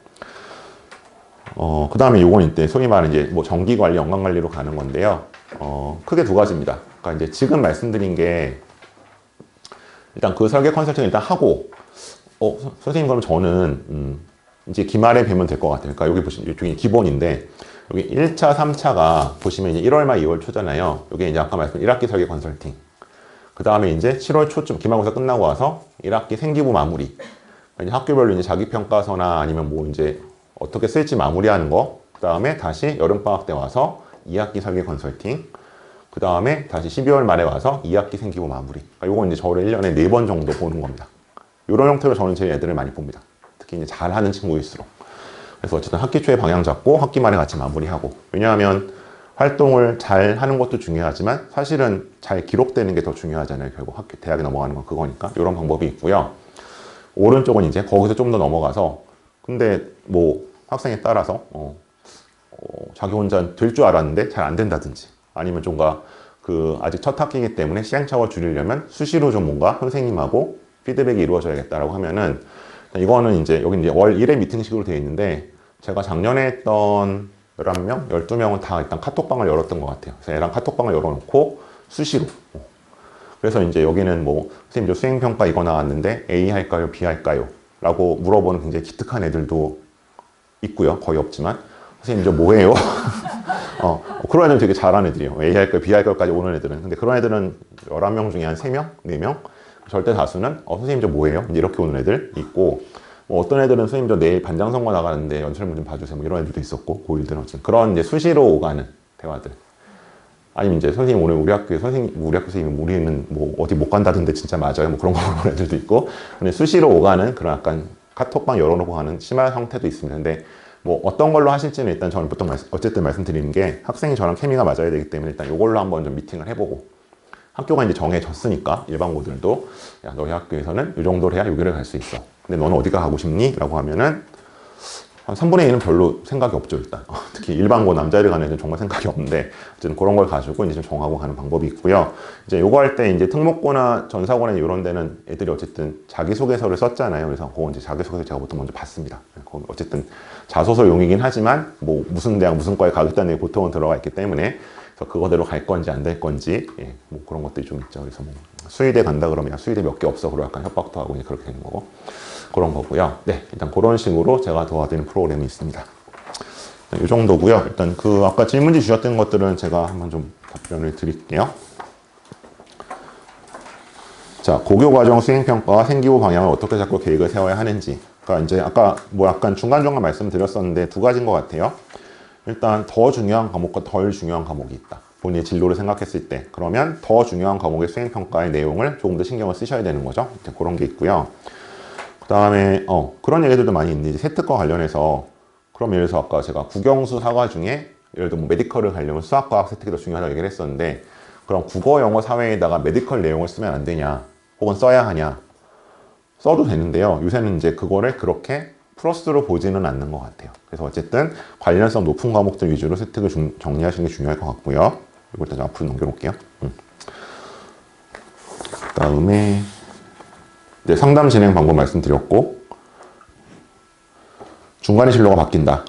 그 다음에 요건 이제 소위 말하는 이제 뭐 정기 관리, 연간 관리로 가는 건데요. 크게 두 가지입니다. 그러니까 이제 지금 말씀드린 게 일단 그 설계 컨설팅 일단 하고 선생님 그럼 저는 이제 기말에 뵈면 될 것 같아요. 그러니까 여기 보시면 이쪽이 기본인데 여기 1차, 3차가 보시면 이제 1월 말 2월 초잖아요. 여기 이제 아까 말씀드린 1학기 설계 컨설팅. 그 다음에 이제 7월 초쯤 기말고사 끝나고 와서 1학기 생기부 마무리. 이제 학교별로 이제 자기평가서나 아니면 뭐 이제 어떻게 쓸지 마무리하는 거. 그 다음에 다시 여름방학 때 와서 2학기 설계 컨설팅. 그 다음에 다시 12월 말에 와서 2학기 생기부 마무리. 그러니까 요건 이제 저를 1년에 4번 정도 보는 겁니다. 이런 형태로 저는 제 애들을 많이 봅니다. 특히 이제 잘하는 친구일수록. 그래서 어쨌든 학기 초에 방향 잡고 학기 말에 같이 마무리하고. 왜냐하면 활동을 잘 하는 것도 중요하지만 사실은 잘 기록되는 게 더 중요하잖아요. 결국 대학에 넘어가는 건 그거니까. 이런 방법이 있고요. 오른쪽은 이제 거기서 좀 더 넘어가서 근데 뭐 학생에 따라서 자기 혼자 될 줄 알았는데 잘 안 된다든지 아니면 좀가 아직 첫 학기이기 때문에 시행착오를 줄이려면 수시로 좀 뭔가 선생님하고 피드백이 이루어져야겠다라고 하면은 이거는 이제 여기 이제 월 1회 미팅식으로 되어 있는데 제가 작년에 했던 11명, 12명은 다 일단 카톡방을 열었던 것 같아요. 그래서 애랑 카톡방을 열어놓고 수시로. 그래서 이제 여기는 뭐 선생님 저 수행평가 이거 나왔는데 A 할까요? B 할까요? 라고 물어보는 굉장히 기특한 애들도 있고요. 거의 없지만 선생님 저 뭐예요? 그런 애들은 되게 잘하는 애들이에요. A 할까요? B 할까요까지 오는 애들은. 근데 그런 애들은 11명 중에 한 3명? 4명? 절대 다수는 선생님 저 뭐예요? 이제 이렇게 오는 애들 있고 뭐 어떤 애들은 선생님 저 내일 반장 선거 나가는데 연설문 좀 봐주세요. 뭐 이런 애들도 있었고 고1들은 어쨌든 그런 이제 수시로 오가는 대화들. 아니면 이제 선생님 오늘 우리 학교 선생님 우리는 뭐 어디 못 간다던데 진짜 맞아요? 뭐 그런 거 보는 애들도 있고 근데 수시로 오가는 그런 약간 카톡방 열어놓고 하는 심한 형태도 있습니다. 근데 뭐 어떤 걸로 하실지는 일단 저는 보통 어쨌든 말씀드리는 게 학생이 저랑 케미가 맞아야 되기 때문에 일단 이걸로 한번 좀 미팅을 해보고 학교가 이제 정해졌으니까 일반고들도 야 너희 학교에서는 이 정도로 해야 여기를 갈 수 있어. 근데 너는 어디가 가고 싶니? 라고 하면은 한 3분의 1은 별로 생각이 없죠, 일단. 특히 일반고 남자애를 가는 애들은 정말 생각이 없는데, 어쨌든 그런 걸 가지고 이제 좀 정하고 가는 방법이 있고요. 이제 요거 할 때 이제 특목고나 전사고나 이런 데는 애들이 어쨌든 자기소개서를 썼잖아요. 그래서 그거 이제 자기소개서 제가 보통 먼저 받습니다. 어쨌든 자소서용이긴 하지만, 뭐 무슨 대학, 무슨 과에 가겠다는 게 보통은 들어가 있기 때문에, 그래서 그거대로 갈 건지 안 될 건지, 예, 뭐 그런 것들이 좀 있죠. 그래서 뭐 수의대 간다 그러면 야, 수의대 몇 개 없어. 그러고 약간 협박도 하고 이제 그렇게 되는 거고. 그런 거고요. 네, 일단 그런 식으로 제가 도와드리는 프로그램이 있습니다. 이 정도고요. 일단 그 아까 질문지 주셨던 것들은 제가 한번 좀 답변을 드릴게요. 자, 고교과정 수행평가와 생기부 방향을 어떻게 잡고 계획을 세워야 하는지. 그러니까 이제 아까 뭐 약간 중간중간 말씀드렸었는데 두 가지인 것 같아요. 일단 더 중요한 과목과 덜 중요한 과목이 있다. 본인의 진로를 생각했을 때. 그러면 더 중요한 과목의 수행평가의 내용을 조금 더 신경을 쓰셔야 되는 거죠. 이제 그런 게 있고요. 그 다음에 그런 얘기들도 많이 있는데 세특과 관련해서 그럼 예를 들어서 아까 제가 국영수 사과 중에 예를 들어 뭐 메디컬을 가려면 수학과학 세특이 더 중요하다고 얘기를 했었는데 그럼 국어, 영어, 사회에다가 메디컬 내용을 쓰면 안 되냐 혹은 써야 하냐 써도 되는데요. 요새는 이제 그거를 그렇게 플러스로 보지는 않는 것 같아요. 그래서 어쨌든 관련성 높은 과목들 위주로 세특을 정리하시는 게 중요할 것 같고요. 이걸 일단 앞으로 넘겨놓을게요. 그 다음에 네, 상담 진행 방법 말씀드렸고 중간에 진로가 바뀐다.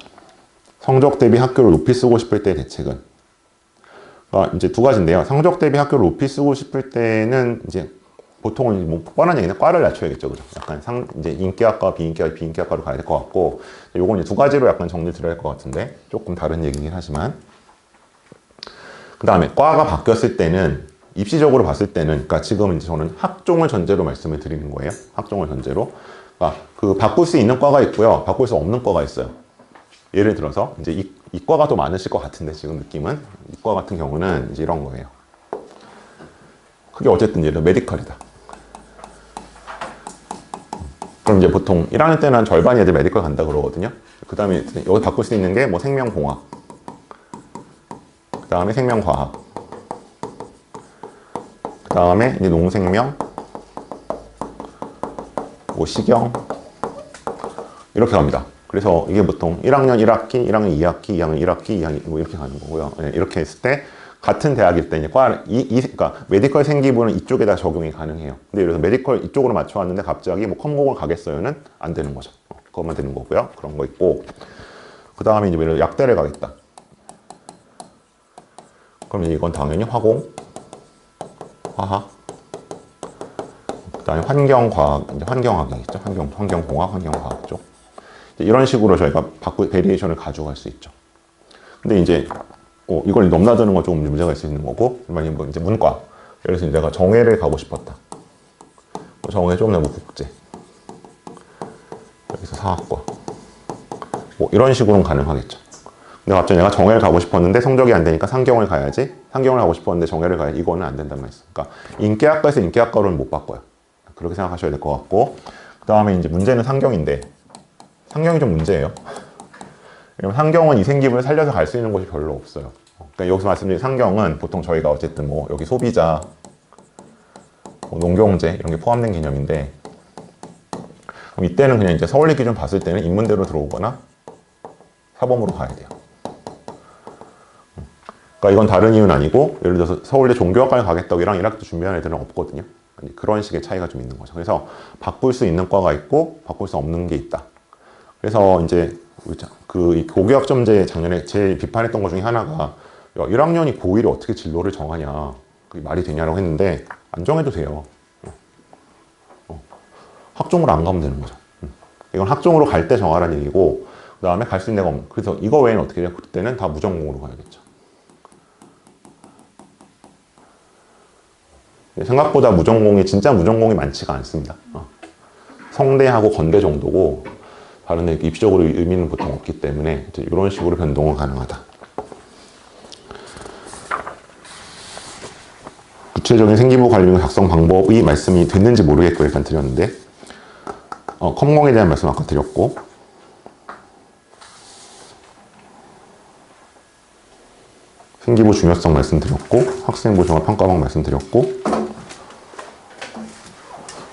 성적 대비 학교를 높이 쓰고 싶을 때 대책은 이제 두 가지인데요. 성적 대비 학교를 높이 쓰고 싶을 때는 이제 보통은 뭐 뻔한 얘기는 과를 낮춰야겠죠, 그죠? 약간 이제 인기학과, 비인기학과로 가야 될 것 같고 요건 이제 두 가지로 약간 정리 드려야 할 것 같은데 조금 다른 얘기긴 하지만 그 다음에 과가 바뀌었을 때는 입시적으로 봤을 때는, 그러니까 지금 이제 저는 학종을 전제로 말씀을 드리는 거예요. 학종을 전제로. 그러니까 그 바꿀 수 있는 과가 있고요. 바꿀 수 없는 과가 있어요. 예를 들어서 이제 이과가 더 많으실 것 같은데 지금 느낌은 이과 같은 경우는 이제 이런 거예요. 그게 어쨌든 예를 들어 메디컬이다. 그럼 이제 보통 1학년 때는 한 절반이 애들 메디컬 간다 그러거든요. 그 다음에 여기 바꿀 수 있는 게 뭐 생명공학, 그 다음에 생명과학, 그 다음에 이제 농생명, 뭐 식영 이렇게 갑니다. 그래서 이게 보통 1학년 1학기, 1학년 2학기, 2학년 1학기, 2학년 뭐 이렇게 가는 거고요. 네, 이렇게 했을 때 같은 대학일 때 이제 그러니까 메디컬 생기부는 이쪽에다 적용이 가능해요. 근데 예를 들어서 메디컬 이쪽으로 맞춰왔는데 갑자기 뭐 컴공을 가겠어요는 안 되는 거죠. 그것만 되는 거고요. 그런 거 있고 그 다음에 이제 예를 들어 약대를 가겠다. 그럼 이건 당연히 화공, 화학, 그 다음에 환경과학, 이제 환경학이겠죠. 환경공학, 환경과학 쪽. 이런 식으로 저희가 베리에이션을 가져갈 수 있죠. 근데 이제 이걸 넘나드는 건 조금 문제가 있을 수 있는 거고, 만약에 뭐 이제 문과, 예를 들어서 내가 정예를 가고 싶었다. 정예 좀 너무 국제. 여기서 사학과. 뭐 이런 식으로는 가능하겠죠. 근데 갑자기 내가 정예를 가고 싶었는데 성적이 안 되니까 상경을 가야지. 상경을 가고 싶었는데 정예를 가야지. 이거는 안 된단 말이에요. 그러니까 인기학과에서 인기학과로는 못 바꿔요. 그렇게 생각하셔야 될 것 같고, 그 다음에 이제 문제는 상경인데 상경이 좀 문제예요. 왜냐면 상경은 이생기분을 살려서 갈 수 있는 곳이 별로 없어요. 그러니까 여기서 말씀드린 상경은 보통 저희가 어쨌든 뭐 여기 소비자, 뭐 농경제 이런 게 포함된 개념인데 그럼 이때는 그냥 이제 서울대 기준 봤을 때는 인문대로 들어오거나 사범으로 가야 돼요. 그러니까 이건 다른 이유는 아니고 예를 들어서 서울대 종교학과에 가겠다고 1학년 1학기 때 준비하는 애들은 없거든요. 그런 식의 차이가 좀 있는 거죠. 그래서 바꿀 수 있는 과가 있고 바꿀 수 없는 게 있다. 그래서 이제 그 고교학점제 작년에 제일 비판했던 것 중에 하나가 1학년이 고1이 어떻게 진로를 정하냐, 그게 말이 되냐라고 했는데 안 정해도 돼요. 학종으로 안 가면 되는 거죠. 이건 학종으로 갈 때 정하라는 얘기고 그 다음에 갈 수 있는 데가 없는. 그래서 이거 외에는 어떻게 돼요? 그때는 다 무전공으로 가야겠죠. 생각보다 진짜 무전공이 많지가 않습니다. 성대하고 건대 정도고 다른 데 입시적으로 의미는 보통 없기 때문에 이런 식으로 변동은 가능하다. 구체적인 생기부 관리 작성 방법이 말씀이 됐는지 모르겠고 일단 드렸는데 컴공에 대한 말씀 아까 드렸고 생기부 중요성 말씀드렸고 학생부 종합평가방 말씀드렸고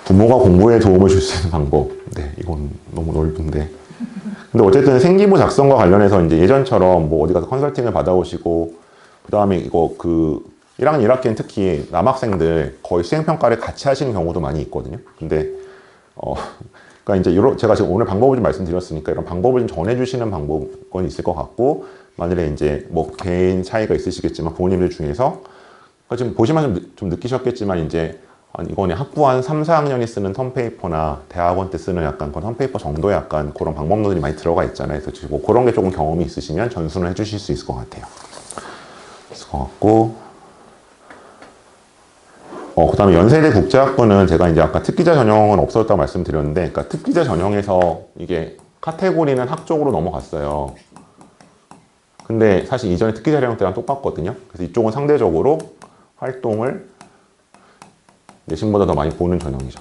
부모가 공부에 도움을 줄 수 있는 방법. 네, 이건 너무 넓은데 근데 어쨌든 생기부 작성과 관련해서 이제 예전처럼 뭐 어디 가서 컨설팅을 받아오시고, 그 다음에 이거 그 1학년 1학기는 특히 남학생들 거의 수행평가를 같이 하시는 경우도 많이 있거든요. 근데, 그러니까 이제 제가 지금 오늘 방법을 좀 말씀드렸으니까 이런 방법을 좀 전해주시는 방법은 있을 것 같고, 만일에 이제 뭐 개인 차이가 있으시겠지만 부모님들 중에서 그러니까 지금 보시면 좀 느끼셨겠지만 이제 이거는 학부 한 3, 4학년이 쓰는 텀페이퍼나 대학원 때 쓰는 약간 그런 텀페이퍼 정도의 약간 그런 방법론들이 많이 들어가 있잖아요. 그래서 뭐 그런 게 조금 경험이 있으시면 전수는 해주실 수 있을 것 같아요. 있을 것 같고, 그 다음에 연세대 국제학부는 제가 이제 아까 특기자 전형은 없어졌다고 말씀드렸는데, 그러니까 특기자 전형에서 이게 카테고리는 학적으로 넘어갔어요. 근데 사실 이전에 특기자 전형 때랑 똑같거든요. 그래서 이쪽은 상대적으로 활동을 내신보다 더 많이 보는 전형이죠.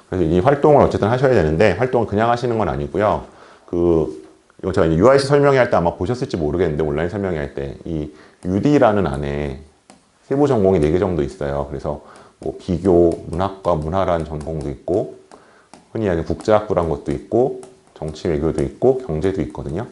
그래서 이 활동을 어쨌든 하셔야 되는데, 활동을 그냥 하시는 건 아니고요. 이거 제가 UIC 설명회 할 때 아마 보셨을지 모르겠는데, 온라인 설명회 할 때, 이 UD라는 안에 세부 전공이 4개 정도 있어요. 그래서 뭐 비교, 문학과 문화라는 전공도 있고, 흔히 하는 국제학부란 것도 있고, 정치 외교도 있고, 경제도 있거든요.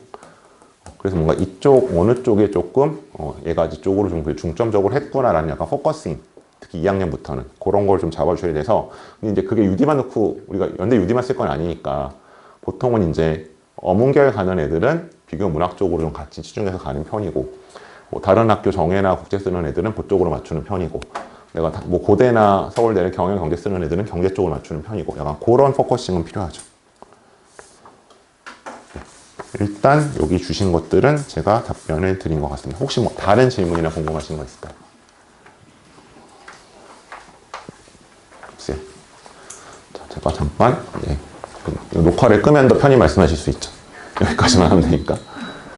그래서 뭔가 이쪽, 어느 쪽에 조금, 얘가 이쪽으로 좀 중점적으로 했구나라는 약간 포커싱, 특히 2학년부터는 그런 걸 좀 잡아줘야 돼서. 근데 이제 그게 UD만 넣고 우리가 연대 UD만 쓸 건 아니니까 보통은 이제 어문계열 가는 애들은 비교 문학 쪽으로 좀 같이 치중해서 가는 편이고, 뭐 다른 학교 정예나 국제 쓰는 애들은 그쪽으로 맞추는 편이고, 내가 뭐 고대나 서울대를 경영 경제 쓰는 애들은 경제 쪽으로 맞추는 편이고, 약간 그런 포커싱은 필요하죠. 일단 여기 주신 것들은 제가 답변을 드린 것 같습니다. 혹시 뭐 다른 질문이나 궁금하신 거 있을까요? 자, 제가 잠깐 녹화를 끄면 더 편히 말씀하실 수 있죠. 여기까지만 하면 되니까.